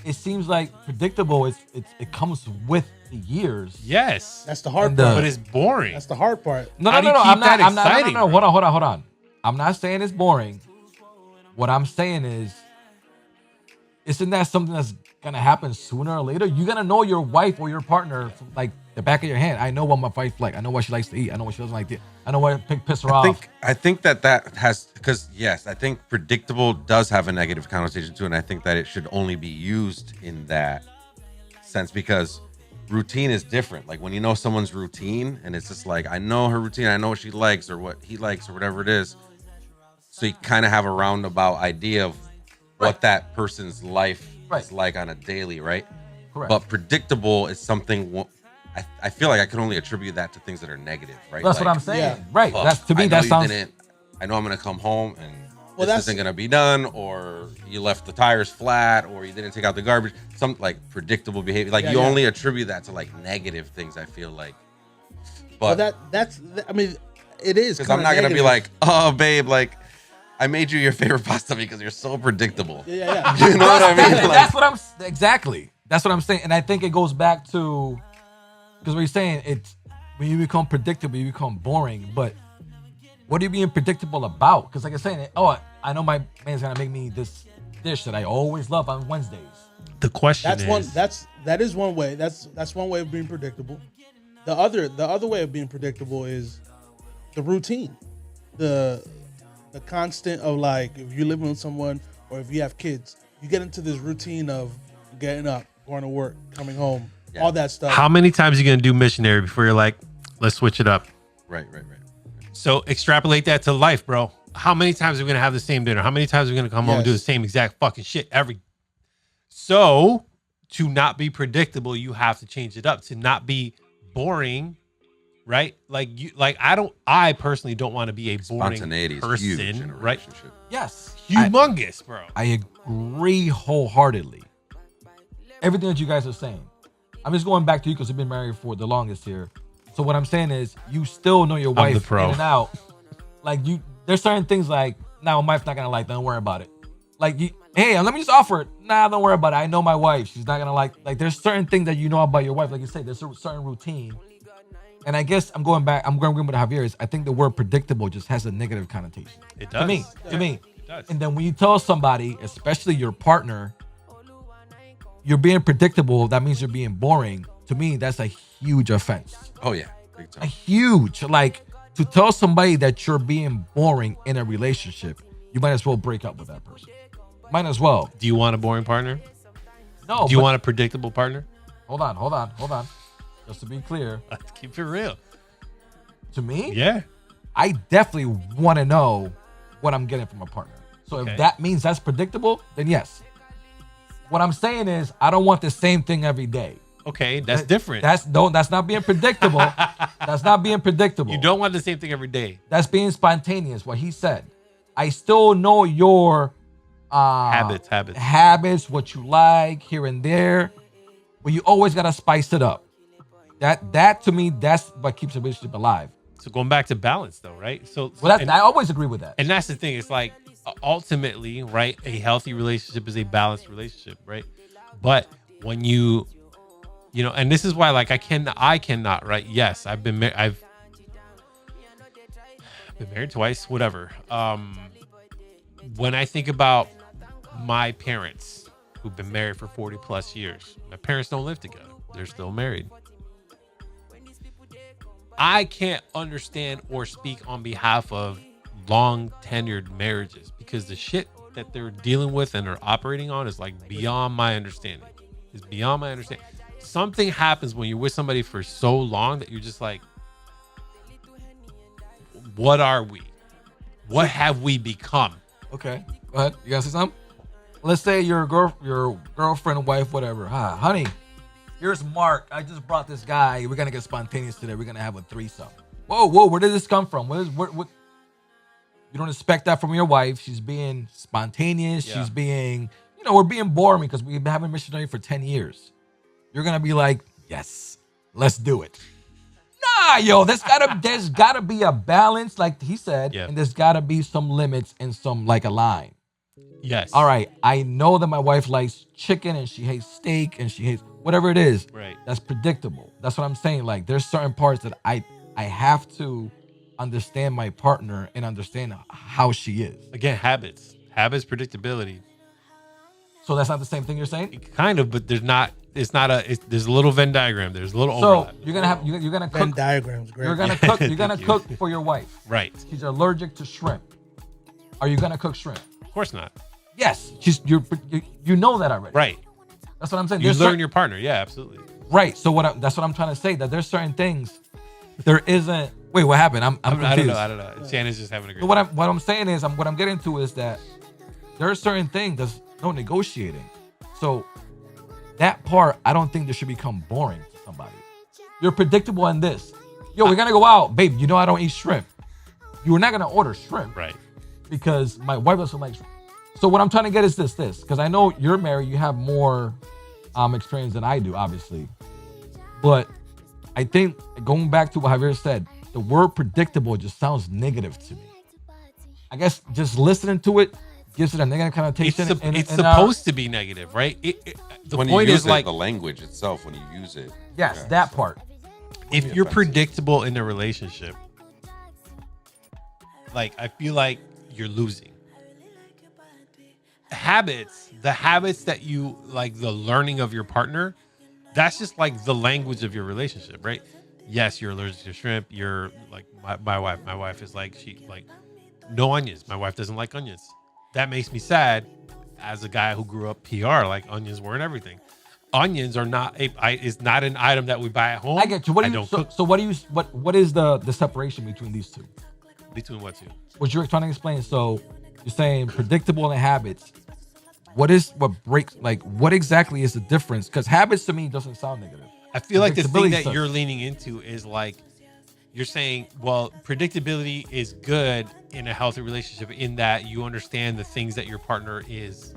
It seems like predictable. It comes with the years. Yes. That's the hard And, part. But it's boring. That's the hard part. No, How no, do no, you no. keep that exciting, No. bro? Hold on. I'm not saying it's boring. What I'm saying is, isn't that something that's gonna happen sooner or later? You're gonna know your wife or your partner from like the back of your hand. I know what my wife like. I know what she likes to eat. I know what she doesn't like to eat. I know what piss her off. I think that has, because yes, I think predictable does have a negative connotation to it, and I think that it should only be used in that sense, because routine is different. Like when you know someone's routine and it's just like, I know her routine, I know what she likes or what he likes or whatever it is, so you kind of have a roundabout idea of what that person's life is like on a daily, right? Correct. But predictable is something, I feel like I can only attribute that to things that are negative, right? That's like, what I'm saying. yeah. Right. That's to me. That sounds. I know I'm gonna come home and Well, this isn't gonna be done, or you left the tires flat, or you didn't take out the garbage. Some like predictable behavior. Like you only attribute that to like negative things, I feel like. But that's I mean, it is, because I'm not gonna be like, oh babe, like I made you your favorite pasta because you're so predictable. Yeah. You know what I mean? Like, That's what I'm exactly. That's what I'm saying, and I think it goes back to because what you're saying. It's when you become predictable, you become boring. But what are you being predictable about? Because like I'm saying, I know my man's gonna make me this dish that I always love on Wednesdays. The question That is one way. That's one way of being predictable. The other way of being predictable is the routine, the constant of like, if you're living with someone or if you have kids, you get into this routine of getting up, going to work, coming home, all that stuff. How many times are you gonna do missionary before you're like, let's switch it up? right. So extrapolate that to life, bro. How many times are we gonna have the same dinner? How many times are we gonna come home and do the same exact fucking shit every? So to not be predictable, you have to change it up. To not be boring, right? Like I personally don't want to be a boring Spontaneity is person, huge in a right? relationship. Yes, Humongous, bro. I agree wholeheartedly. Everything that you guys are saying. I'm just going back to you because you've been married for the longest here. So what I'm saying is, you still know your wife the pro. in and out. Like there's certain things like, nah, my wife's not gonna like. Don't worry about it. Like, hey, let me just offer it. Nah, don't worry about it. I know my wife. She's not gonna like. Like, there's certain things that you know about your wife. Like you say, there's a certain routine. And I guess I'm going with Javier's. I think the word predictable just has a negative connotation. It does. To me. It does. And then when you tell somebody, especially your partner, you're being predictable, that means you're being boring. To me, that's a huge offense. Oh yeah, big A time. huge, like, to tell somebody that you're being boring in a relationship, you might as well break up with that person. Might as well. Do you want a boring partner? No. Do you want a predictable partner? Hold on. Just to be clear, Let's keep it real. to me, Yeah. I definitely want to know what I'm getting from a partner. So Okay. if that means that's predictable, then yes. What I'm saying is, I don't want the same thing every day. Okay, that's different. That's not being predictable. That's not being predictable. You don't want the same thing every day. That's being spontaneous. What he said. I still know your habits, what you like here and there, but you always gotta spice it up. That to me, that's what keeps a relationship alive. So going back to balance, though, right? I always agree with that. And that's the thing. It's like ultimately, right? A healthy relationship is a balanced relationship, right? But when you know, and this is why, like, I cannot, right? Yes, I've been married twice, whatever. When I think about my parents who've been married for 40 plus years, my parents don't live together. They're still married. I can't understand or speak on behalf of long tenured marriages because the shit that they're dealing with and are operating on is like beyond my understanding. It's beyond my understanding. Something happens when you're with somebody for so long that you're just like, what are we? What have we become? Okay, go ahead. You gotta say something? Let's say your girlfriend, wife, whatever. Hi, honey, here's Mark. I just brought this guy. We're gonna get spontaneous today. We're gonna have a threesome. Whoa, where did this come from? What? You don't expect that from your wife. She's being spontaneous. Yeah. She's being, we're being boring because we've been having missionary for 10 years. You're gonna be like, yes, let's do it. Nah, yo, there's gotta be a balance, like he said, Yeah. and there's gotta be some limits and some, like, a line. Yes. All right, I know that my wife likes chicken and she hates steak and she hates whatever it is. Right. That's predictable. That's what I'm saying. Like, there's certain parts that I have to understand my partner and understand how she is. Again, habits, predictability. So that's not the same thing you're saying? Kind of, but there's not It's not a. There's a little Venn diagram. There's a little So overlap. you're gonna Venn cook. diagram's great. You're gonna cook. You're Thank gonna you. cook for your wife. Right. She's allergic to shrimp. Are you gonna cook shrimp? Of course not. Yes. You know that already. Right. That's what I'm saying. You There's learn certain- your partner. Yeah, absolutely. Right. So that's what I'm trying to say. That there's certain things. There isn't. Wait, what happened? I'm I don't confused. know. I don't know. Shannon's just having a great. So what I'm saying is, what I'm getting to is that there are certain things there's no negotiating. So that part, I don't think this should become boring to somebody. You're predictable in this. Yo, we're gonna go out, babe. You know I don't eat shrimp. You were not gonna order shrimp, Right. because my wife doesn't like shrimp. So what I'm trying to get is this, because I know you're married, you have more experience than I do, obviously. But I think going back to what Javier said, the word predictable just sounds negative to me. I guess just listening to it gives it a negative connotation. It's supposed to be negative, right? The when point you use is like the language itself, when you use it. yes, yeah. that part. if you're predictable in a relationship, like I feel like you're losing. The habits that you like, the learning of your partner, that's just like the language of your relationship, right? Yes, you're allergic to shrimp. You're like my wife. My wife is like, she like no onions. My wife doesn't like onions. That makes me sad as a guy who grew up PR, like onions weren't everything. Onions are not is not an item that we buy at home. I get you. What do you? don't So, cook. so what do you? What is the separation between these two? Between what two? What you're trying to explain. So you're saying predictable and habits. What exactly is the difference? Because habits to me doesn't sound negative. I feel like the thing Predictability that stuff. you're leaning into is like you're saying, well, predictability is good in a healthy relationship in that you understand the things that your partner is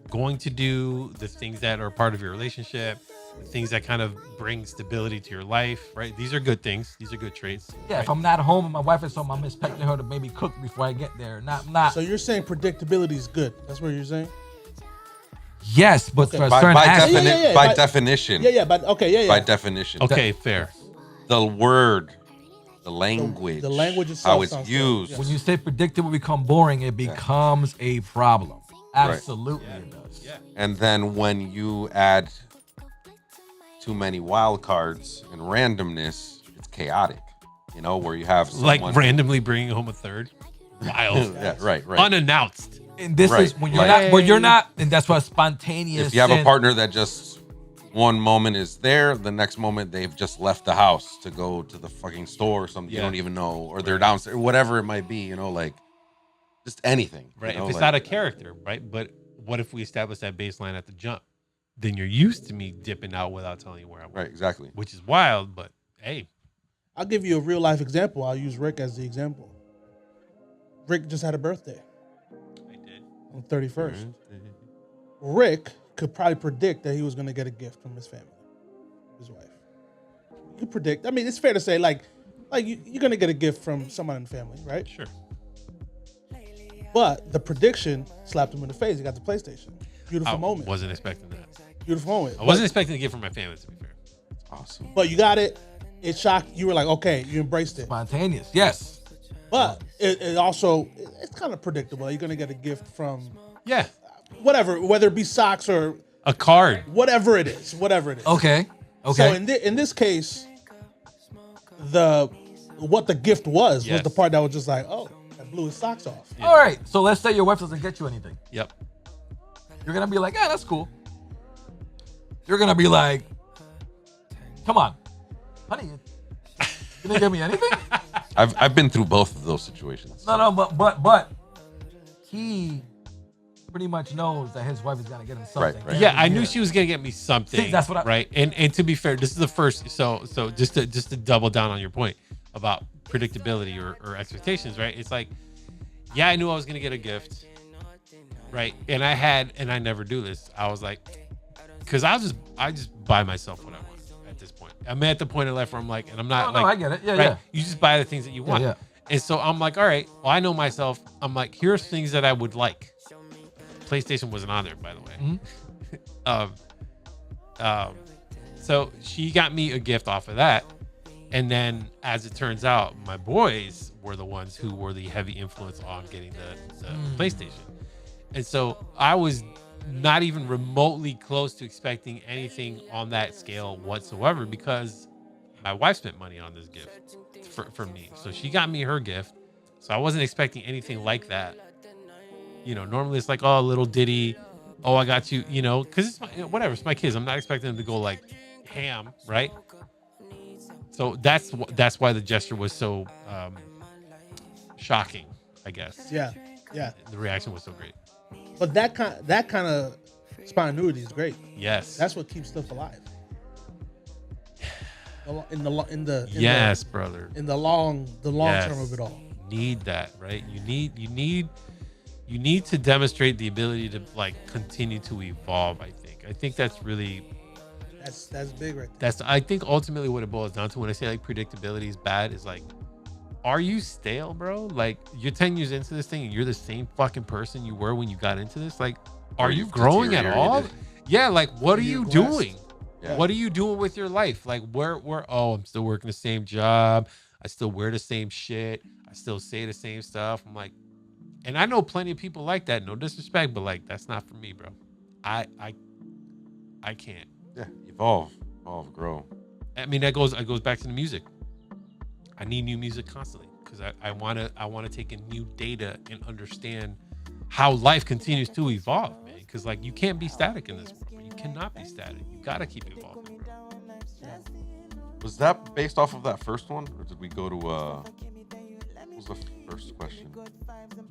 going to do, the things that are part of your relationship, the things that kind of bring stability to your life, right? These are good things. These are good traits. Yeah, right? if I'm not home and my wife is home, I'm expecting her to maybe cook before I get there. Not. So you're saying predictability is good. That's what you're saying? Yes, but Okay. for a By, certain by, aspect. defini- yeah, by but- definition. Yeah, but okay, yeah. By definition. Okay, fair. The word, the language, the language itself how it's sounds good, used. yeah. When you say predictable become boring, it becomes a problem. Absolutely, it does. Yeah. And then when you add too many wild cards and randomness, it's chaotic. You know, where you have Like someone, randomly bringing home a third. Wild. yeah, right. Unannounced. And this Right, is when you're like- not. Where you're not, and that's why spontaneous. If you have a sin- partner that just one moment is there, the next moment they've just left the house to go to the fucking store or something you Yeah. don't even know, or they're downstairs, whatever it might be, you know, like just anything. Right. You know, If it's like- not a character, right? But what if we establish that baseline at the jump? Then you're used to me dipping out without telling you where I went. right, exactly. Which is wild, but hey. I'll give you a real life example. I'll use Rick as the example. Rick just had a birthday I did. on 31st. Rick could probably predict that he was going to get a gift from his family, his wife. You predict. I mean, it's fair to say, like you're going to get a gift from someone in the family, right? Sure. But the prediction slapped him in the face. He got the PlayStation. Beautiful I moment. wasn't expecting that. Beautiful moment. I wasn't expecting to get from my family, to be fair. Awesome. But you got it. It shocked. You were like, okay, you embraced it. spontaneous. Yes. But it also, it's kind of predictable. You're going to get a gift from Yeah. whatever, whether it be socks or A card. whatever it is. Whatever it is. Okay. So Okay. in this case, what the gift was Yes. the part that was just like, oh, that blew his socks off. All right. So let's say your wife doesn't get you anything. Yep. You're gonna be like, yeah, that's cool. You're gonna be like, come on, honey, you didn't give me anything. I've been through both of those situations. No, but he pretty much knows that his wife is gonna get him something. Right. Yeah, I knew she was gonna get me something. See, that's what I- right. And to be fair, this is the first. So just to double down on your point about predictability or expectations, right? It's like, yeah, I knew I was gonna get a gift, right? And I never do this. I was like, because I just buy myself what I want at this point. I'm at the point in life where I'm like, and I'm not No, like, I get it. Yeah, right? yeah. You just buy the things that you want. yeah. And so I'm like, all right, well, I know myself. I'm like, here's things that I would like. PlayStation wasn't on there, by the way. So she got me a gift off of that. And then as it turns out, my boys were the ones who were the heavy influence on getting the PlayStation. And so I was not even remotely close to expecting anything on that scale whatsoever, because my wife spent money on this gift for me. So she got me her gift. So I wasn't expecting anything like that. You know, normally it's like, oh, a little ditty. Oh, I got you, you know, because it's whatever. It's my kids. I'm not expecting them to go like ham, right? So that's why the gesture was so shocking, I guess. Yeah. The reaction was so great. But that kind of spontaneity is great. Yes. That's what keeps stuff alive. Yes, brother. In the long Yes. term of it all. Need that, right? You need to demonstrate the ability to like continue to evolve. I think that's really That's big right there. that's I think ultimately what it boils down to when I say like predictability is bad is like, are you stale, bro? Like you're 10 years into this thing and you're the same fucking person you were when you got into this. Like, are you you've growing at all? deteriorated. Yeah, like what are you Progressed. doing? Yeah. What are you doing with your life? Like where oh, I'm still working the same job. I still wear the same shit. I still say the same stuff. I'm like, and I know plenty of people like that. No disrespect, but like that's not for me, bro. I can't. Yeah, evolve, grow. I mean, it goes back to the music. I need new music constantly because I wanna take in new data and understand how life continues to evolve, man. Because like you can't be static in this world. You cannot be static. You gotta keep evolving, bro. Was that based off of that first one, or did we go to what was the first question?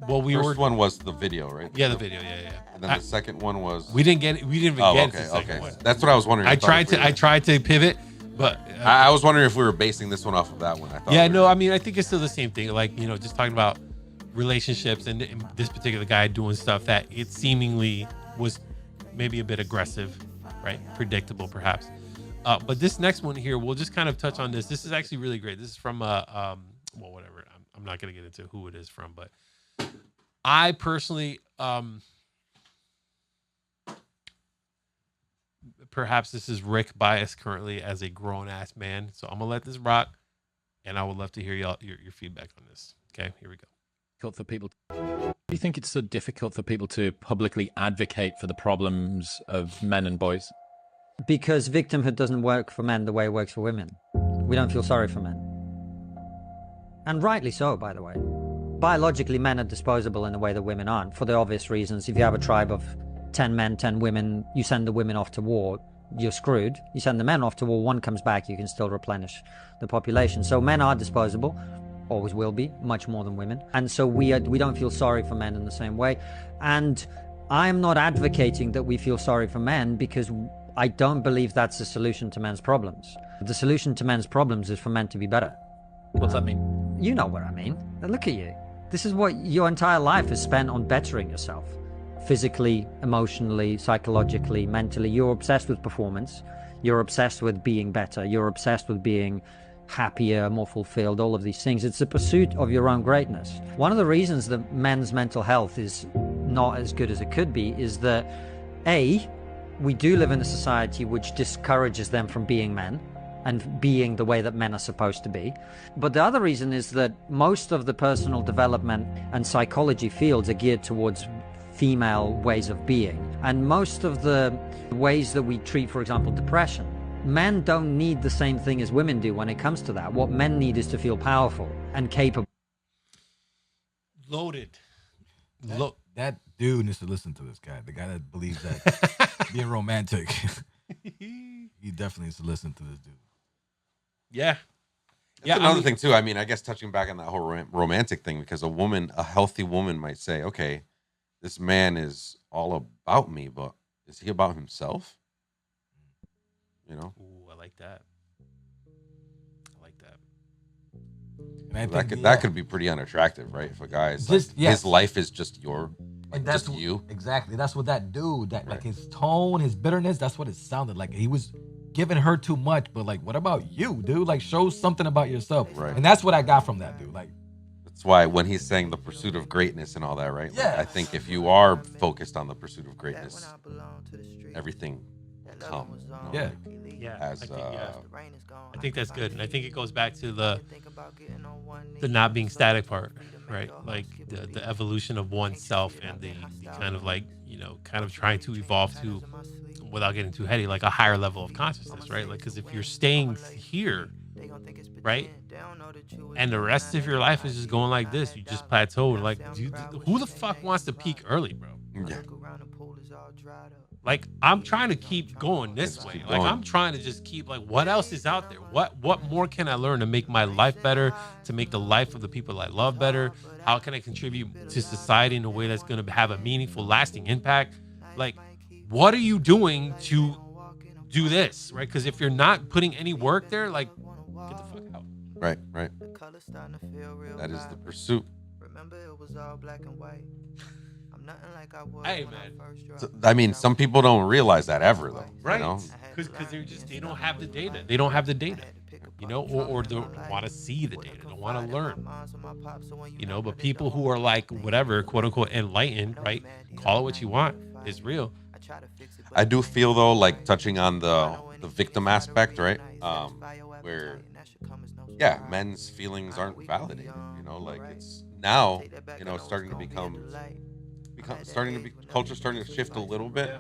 Well, First one was the video, right? Yeah, the video, yeah. And then the second one was We didn't even get okay, to the second one. That's what I was wondering. I thought if we were- tried to pivot, but I was wondering if we were basing this one off of that one. I thought. yeah, we no, were. I mean, I think it's still the same thing. Like, you know, just talking about relationships and this particular guy doing stuff that it seemingly was maybe a bit aggressive, right? Predictable, perhaps. But this next one here, we'll just kind of touch on this. This is actually really great. This is from well, whatever. I'm not going to get into who it is from, but I personally, perhaps this is Rick bias currently as a grown ass man. So I'm gonna let this rock, and I would love to hear your feedback on this. Okay, here we go. Difficult for people. Do you think it's so difficult for people to publicly advocate for the problems of men and boys? Because victimhood doesn't work for men the way it works for women. We don't feel sorry for men. And rightly so, by the way. Biologically, men are disposable in a way that women aren't, for the obvious reasons. If you have a tribe of 10 men, 10 women, you send the women off to war, you're screwed. You send the men off to war, one comes back, you can still replenish the population. So men are disposable, always will be, much more than women. And so we don't feel sorry for men in the same way. And I'm not advocating that we feel sorry for men because I don't believe that's the solution to men's problems. The solution to men's problems is for men to be better. What's that mean? You know what I mean. Look at you. This is what your entire life is spent on bettering yourself. Physically, emotionally, psychologically, mentally. You're obsessed with performance. You're obsessed with being better. You're obsessed with being happier, more fulfilled, all of these things. It's a pursuit of your own greatness. One of the reasons that men's mental health is not as good as it could be is that, A, we do live in a society which discourages them from being men and being the way that men are supposed to be. But the other reason is that most of the personal development and psychology fields are geared towards female ways of being. And most of the ways that we treat, for example, depression, men don't need the same thing as women do when it comes to that. What men need is to feel powerful and capable. Loaded. That dude needs to listen to this guy. The guy that believes that being romantic. He definitely needs to listen to this dude. Yeah. That's another thing too. I mean, I guess touching back on that whole romantic thing, because a healthy woman might say, okay, this man is all about me, but is he about himself? You know? Ooh, I like that. And I think, That could be pretty unattractive, right? If a guy is Just- like, yes. his life is just and that's just you. Exactly. That's what that dude, Right. like his tone, his bitterness, that's what it sounded like. He was giving her too much, but like, what about you, dude? Like, show something about yourself. Right. And that's what I got from that dude. Like, That's why when he's saying the pursuit of greatness and all that, right? Like, Yeah. I think if you are focused on the pursuit of greatness, everything become. You know, Yeah. Yeah, As, I think that's good, and I think it goes back to the not being static part, right? Like the evolution of oneself and the kind of like kind of trying to evolve to, without getting too heady, like a higher level of consciousness, right? Like because if you're staying here, right, and the rest of your life is just going like this, you just plateau. Like, who the fuck wants to peak early, bro? yeah. Like, I'm trying to keep going this Just way. keep Like, going. I'm trying to just keep, like, what else is out there? What more can I learn to make my life better, to make the life of the people I love better? How can I contribute to society in a way that's going to have a meaningful, lasting impact? Like, what are you doing to do this, right? Because if you're not putting any work there, like, get the fuck out. Right. That is the pursuit. Hey, man. So, I mean, some people don't realize that ever, though. Right. You know? Because they don't have the data. They don't have the data, or they don't want to see the data. Don't want to learn, but people who are like, whatever, quote unquote, enlightened, right? Call it what you want, is real. I do feel, though, like touching on the victim aspect, right? Where, yeah, men's feelings aren't validated. Like it's now, it's starting to become culture starting to shift a little bit.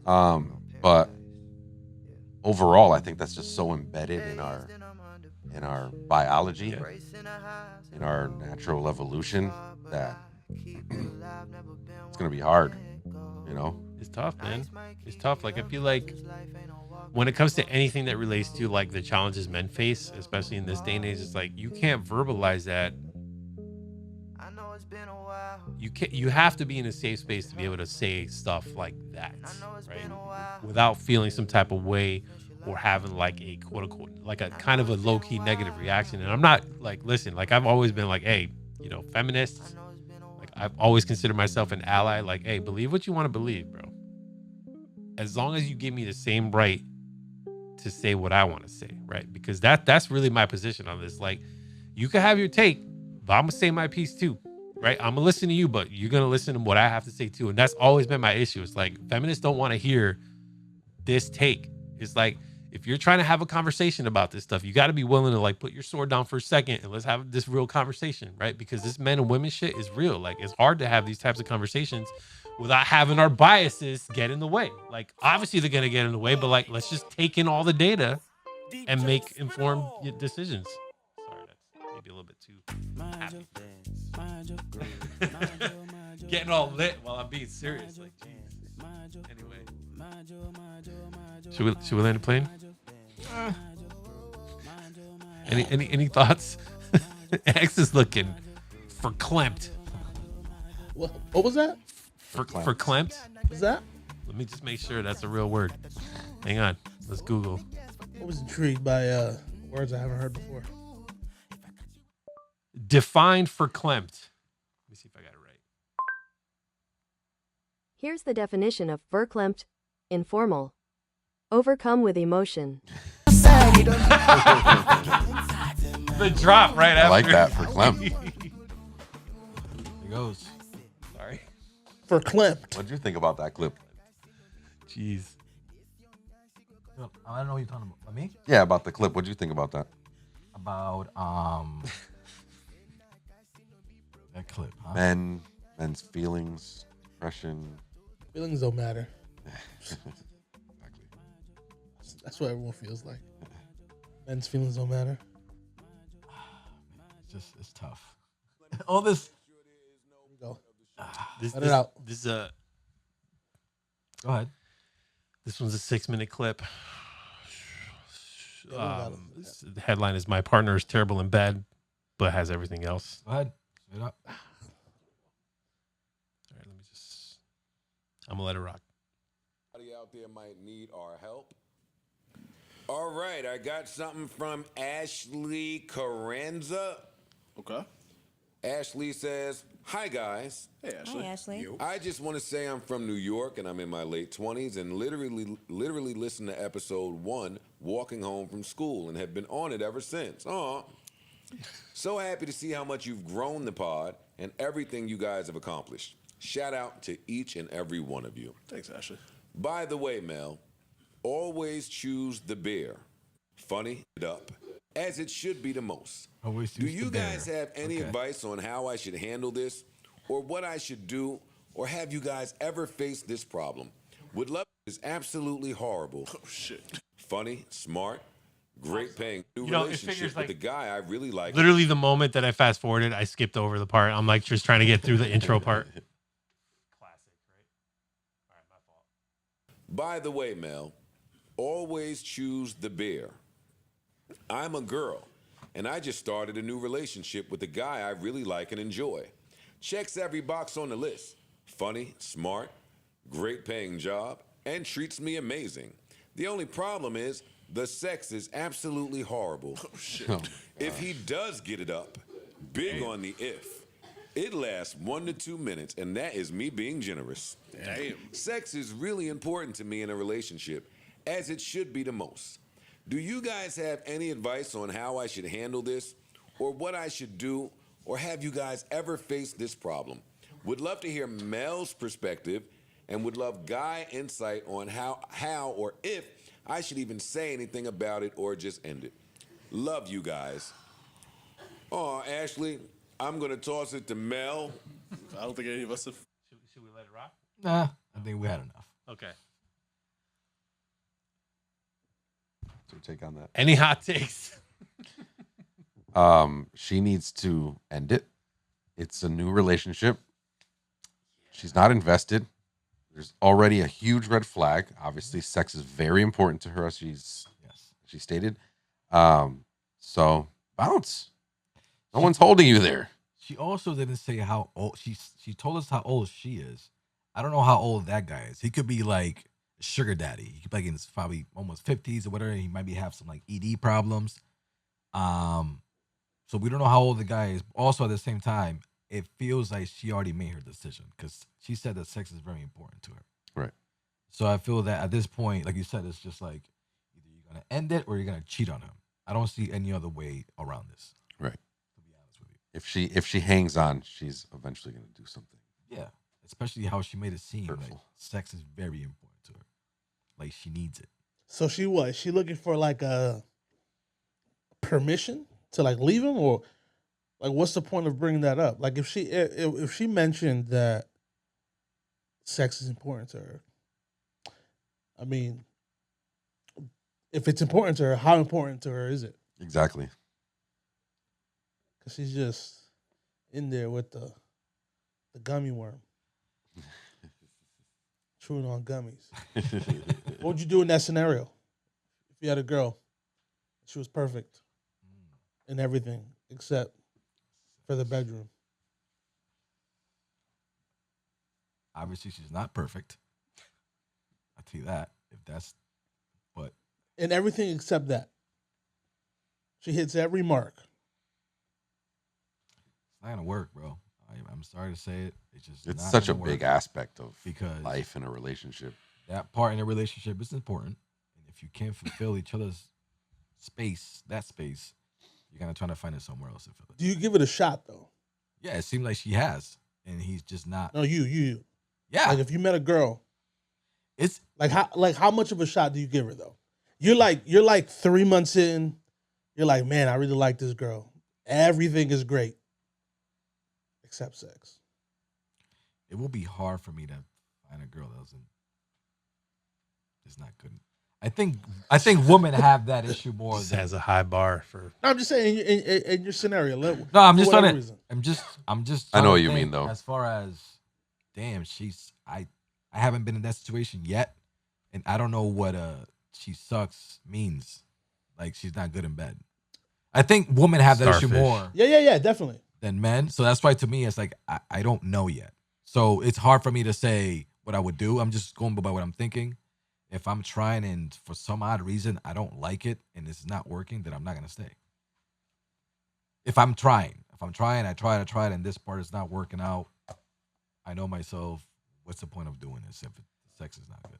But overall, I think that's just so embedded in our biology, in our natural evolution, that it's gonna be hard. It's tough, man. It's tough. Like, I feel like when it comes to anything that relates to like the challenges men face, especially in this day and age, it's like you can't verbalize that. You have to be in a safe space to be able to say stuff like that, right? Without feeling some type of way or having like a quote unquote, like a kind of a low key negative reaction. And I'm not like, listen, like I've always been like, hey, feminists, like I've always considered myself an ally. Like, hey, believe what you want to believe, bro. As long as you give me the same right to say what I want to say, right? Because that's really my position on this. Like, you can have your take, but I'm gonna say my piece too, right? I'm gonna listen to you, but you're gonna listen to what I have to say too. And that's always been my issue. It's like feminists don't want to hear this take. It's like, if you're trying to have a conversation about this stuff, you got to be willing to like put your sword down for a second and let's have this real conversation, right? Because this men and women shit is real. Like, it's hard to have these types of conversations without having our biases get in the way. Like, obviously they're gonna get in the way, but like, let's just take in all the data and make informed decisions. Sorry, that's maybe a little bit too happy. Getting all lit while I'm being serious. Like, geez. Anyway, should we land a plane? Any thoughts? X is looking verklempt. What was that? Verklempt? What's that? Let me just make sure that's a real word. Hang on. Let's Google. I was intrigued by words I haven't heard before. Defined verklempt. Let me see if I got it right. Here's the definition of verklempt: informal, overcome with emotion. The drop right after. I like that for Clem. Here goes. Sorry. Verklempt. What'd you think about that clip? Jeez. I don't know what you're talking about. About me? Yeah, about the clip. What'd you think about that? About that clip, huh? Men's feelings, depression. Feelings don't matter. Exactly. That's what everyone feels like. Men's feelings don't matter. It's tough. All this. Here we go. This, Let it out. This Go ahead. This one's a 6-minute clip. Yeah, The headline is "My partner is terrible in bed, but has everything else." Go ahead. Say it up. All right, let me just. I'm gonna let it rock. Anybody out there might need our help. All right, I got something from Ashley Carranza. Okay. Ashley says, "Hi guys. Hey, Ashley. Hi, Ashley. I just want to say I'm from New York and I'm in my late 20s and literally listened to episode 1 walking home from school and have been on it ever since. Aw. So happy to see how much you've grown the pod and everything you guys have accomplished. Shout out to each and every one of you. Thanks, Ashley. By the way, Mel, Always choose the bear. Funny it up, as it should be the most. Always Do choose you the guys bear. have any Okay. advice on how I should handle this, or what I should do, or have you guys ever faced this problem? Would love is absolutely horrible. Oh shit. Funny, smart, great paying, new You know, it relationship figures, with like, a guy I really like. Literally the moment that I fast forwarded, I skipped over the part. I'm like just trying to get through the intro part. Classic, right? All right, my fault. By the way, Mel, always choose the bear. I'm a girl, and I just started a new relationship with a guy I really like and enjoy. Checks every box on the list. Funny, smart, great paying job, and treats me amazing. The only problem is the sex is absolutely horrible. Oh, shit. If he does get it up, big on the if. It lasts 1 to 2 minutes, and that is me being generous. Damn. Sex is really important to me in a relationship, as it should be the most. Do you guys have any advice on how I should handle this, or what I should do, or have you guys ever faced this problem? Would love to hear Mel's perspective, and would love Guy insight on how or if I should even say anything about it or just end it. Love you guys. Oh, Ashley, I'm going to toss it to Mel. I don't think any of us have. Should we let it rock? Nah, I think we had enough. Okay. So take on that. Any hot takes? She needs to end it. It's a new relationship. She's not invested. There's already a huge red flag. Obviously, sex is very important to her, as she stated. So bounce. No one's holding you there. She also didn't say how old she told us how old she is. I don't know how old that guy is. He could be like a sugar daddy. He could be like in his probably almost 50s or whatever. He might have some like ED problems. So we don't know how old the guy is. Also, at the same time, it feels like she already made her decision because she said that sex is very important to her. Right. So I feel that at this point, like you said, it's just like either you're gonna end it or you're gonna cheat on him. I don't see any other way around this. Right. To be honest with you. If she hangs on, she's eventually going to do something. Yeah. Especially how she made it seem Hurtful. like sex is very important to her. Like she needs it. So she what? Is she looking for like a permission to like leave him, or like what's the point of bringing that up? Like if she mentioned that sex is important to her, I mean, if it's important to her, how important to her is it? Exactly. Because she's just in there with the gummy worm, chewing on gummies. What would you do in that scenario? If you had a girl, she was perfect in everything except for the bedroom. Obviously, she's not perfect. I'll tell you that. But In everything except that. She hits every mark. it's not gonna work, bro. I'm sorry to say it. It's It's not such a gonna big work aspect of because life in a relationship. that part in a relationship is important. And if you can't fulfill each other's space, you're gonna try to find it somewhere else to fill it. Do you give it a shot though? Yeah, it seems like she has, and he's just not. No, you. Yeah, Like if you met a girl, it's like how much of a shot do you give her though? You're like 3 months in, you're like, man, I really like this girl. Everything is great. Except sex. it will be hard for me to find a girl that is not good. I think women have that issue more. This has a high bar for. No, I'm just saying in your scenario. No, I'm just for whatever trying to. reason. I'm just. I know trying to what you think mean, though. As far as, damn, I haven't been in that situation yet, and I don't know what she sucks means. Like she's not good in bed. I think women have that issue Starfish. more Yeah, definitely. than men. So that's why to me it's like I don't know yet. So it's hard for me to say what I would do. I'm just going by what I'm thinking. If I'm trying and for some odd reason I don't like it and it's not working, then I'm not gonna stay. If I'm trying, I try it, and this part is not working out, I know myself. What's the point of doing this if the sex is not good?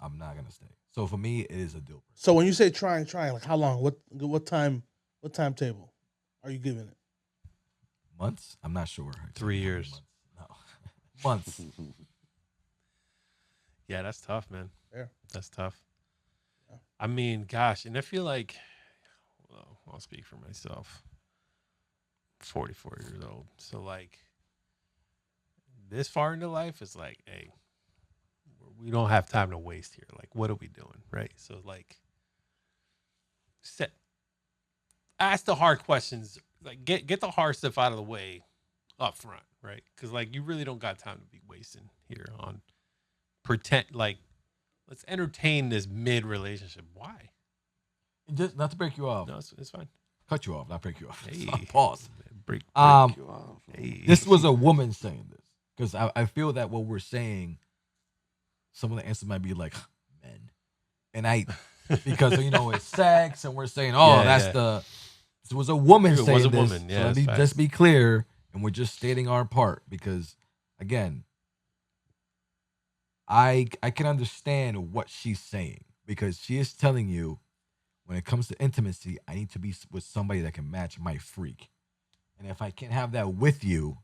I'm not gonna stay. So for me, it is a deal breaker. So when you say trying, like how long? What timetable are you giving it? Months? I'm not sure. 3 years. No, months. Yeah, that's tough, man. Yeah. That's tough. I mean, gosh, and I feel like, well, I'll speak for myself. 44 years old. So, like, this far into life is like, hey, we don't have time to waste here. Like, what are we doing, right? So, like, ask the hard questions. Like, get the hard stuff out of the way up front, right? Because, like, you really don't got time to be wasting here on pretend, like, let's entertain this mid relationship. Why? Just not to break you off. No, it's fine. Cut you off, not break you off. Hey. Pause. Break you off. Hey. This was a woman saying this because I feel that what we're saying, some of the answers might be like men, and because it's sex and we're saying it was a woman saying this. Woman. Yeah, so let me just be clear, and we're just stating our part because again, I can understand what she's saying because she is telling you when it comes to intimacy, I need to be with somebody that can match my freak. And if I can't have that with you,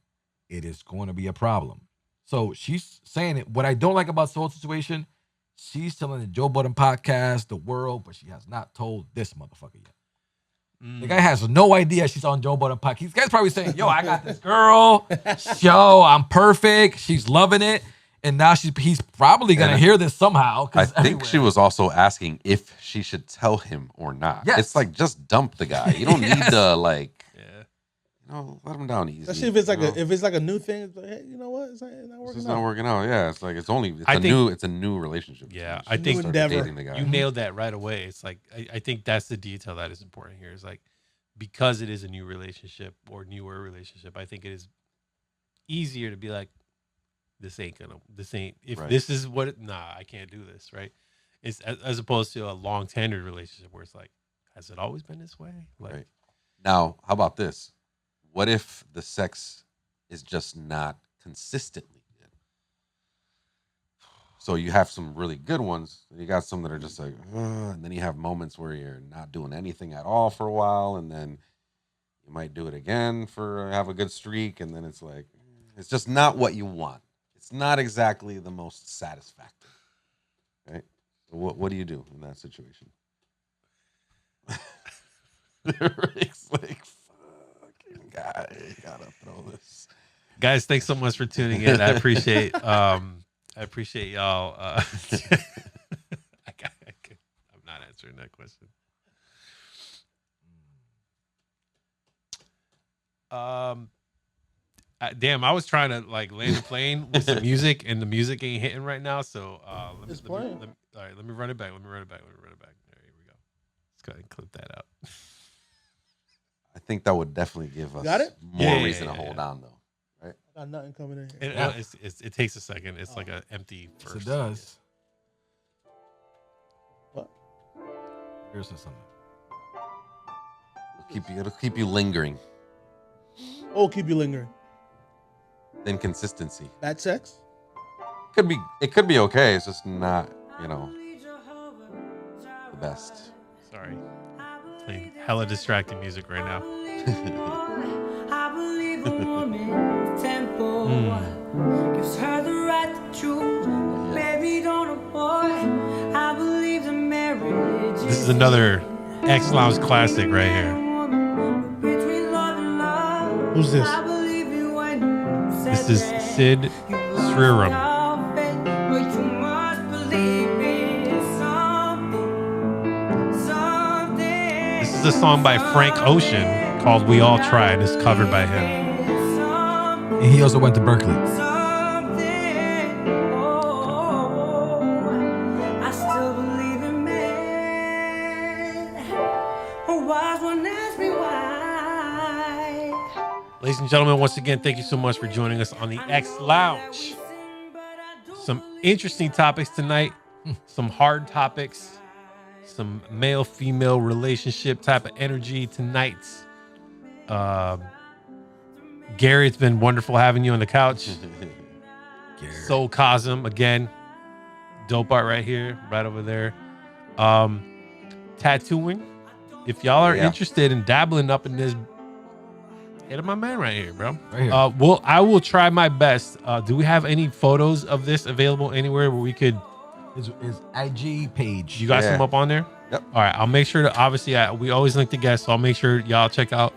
it is going to be a problem. So she's saying it. What I don't like about this whole situation, she's telling the Joe Budden podcast, the world, but she has not told this motherfucker yet. The guy has no idea she's on Joe Budden podcast. This guy's probably saying, yo, I got this girl. Yo, I'm perfect. She's loving it. And now he's probably going to hear this somehow. I think she was also asking if she should tell him or not. Yes. It's like, just dump the guy. You don't need to, like, let him down easy. Especially if it's like a new thing. It's like, hey, you know what? It's not working out. It's not working out. Yeah, it's like it's a new relationship. Yeah, I think dating the guy. You nailed that right away. It's like I think that's the detail that is important here. Is like because it is a new relationship or newer relationship. I think it is easier to be like, this ain't Right. this is what I can't do this, right? It's as opposed to a long tenured relationship where it's like, has it always been this way? Like, Right. Now, how about this? What if the sex is just not consistently good? So you have some really good ones, and you got some that are just like, and then you have moments where you're not doing anything at all for a while, and then you might do it again have a good streak, and then it's like, it's just not what you want. It's not exactly the most satisfactory, right? So what do you do in that situation? It's like, fucking guy, you gotta throw this. guys, thanks so much for tuning in. I appreciate y'all. I'm not answering that question. Damn, I was trying to like land the plane with some music, and the music ain't hitting right now. So let me run it back. There, here we go. Let's go ahead and clip that out. I think that would definitely give us Got it? more reason to hold on, though. Right? I got nothing coming in here. It takes a second. It's like an empty Yes, verse. it does. What? Here's something. It'll keep you lingering. Oh, keep you lingering. Inconsistency. Bad sex? It could be okay. It's just not, the best. Sorry. Playing hella distracting music right now. I believe a woman's tempo gives her the right to choose. Baby, don't avoid. I believe the marriage. This is another XLounge classic right here. Who's this? This is Sid Sriram. This is a song by Frank Ocean called "We All Try," and it's covered by him. And he also went to Berkeley. I still believe in men. A wise one asked me why. Ladies and gentlemen, once again, thank you so much for joining us on the XLounge. Some interesting topics tonight, some hard topics, some male-female relationship type of energy tonight. Gary, it's been wonderful having you on the couch. Soul Cosm, again, dope art right here, right over there. Tattooing. If y'all are interested in dabbling up in this, hit up my man right here, bro. Right here. I will try my best. Do we have any photos of this available anywhere where we could His IG page. You got Yeah. some up on there? Yep. All right. I'll make sure to, obviously, we always link the guests, so I'll make sure y'all check out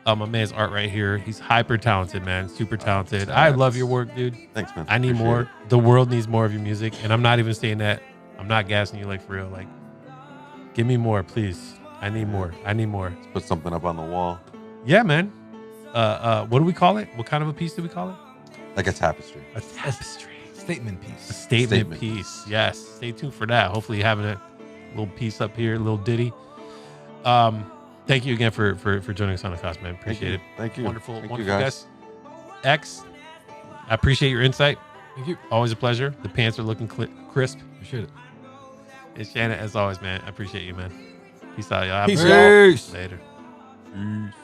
my man's art right here. He's hyper talented, man. Super talented. I love your work, dude. Thanks, man. I need Appreciate more. it. The world needs more of your music. And I'm not even saying that. I'm not gassing you, like, for real. Like, give me more, please. I need more. I need more. Let's put something up on the wall. Yeah, man. What do we call it? What kind of a piece do we call it? Like a tapestry. A tapestry. Statement A piece. statement piece. Yes. Stay tuned for that. Hopefully having a little piece up here, a little ditty. Thank you again for joining us on the cast, man. Appreciate it. Thank you. Wonderful, Thank you, wonderful guys. guest. X, I appreciate your insight. Thank you. Always a pleasure. The pants are looking crisp. Appreciate it. And Shannon, as always, man, I appreciate you, man. Peace out, y'all. Have a Peace, good y'all. one. Later. Peace.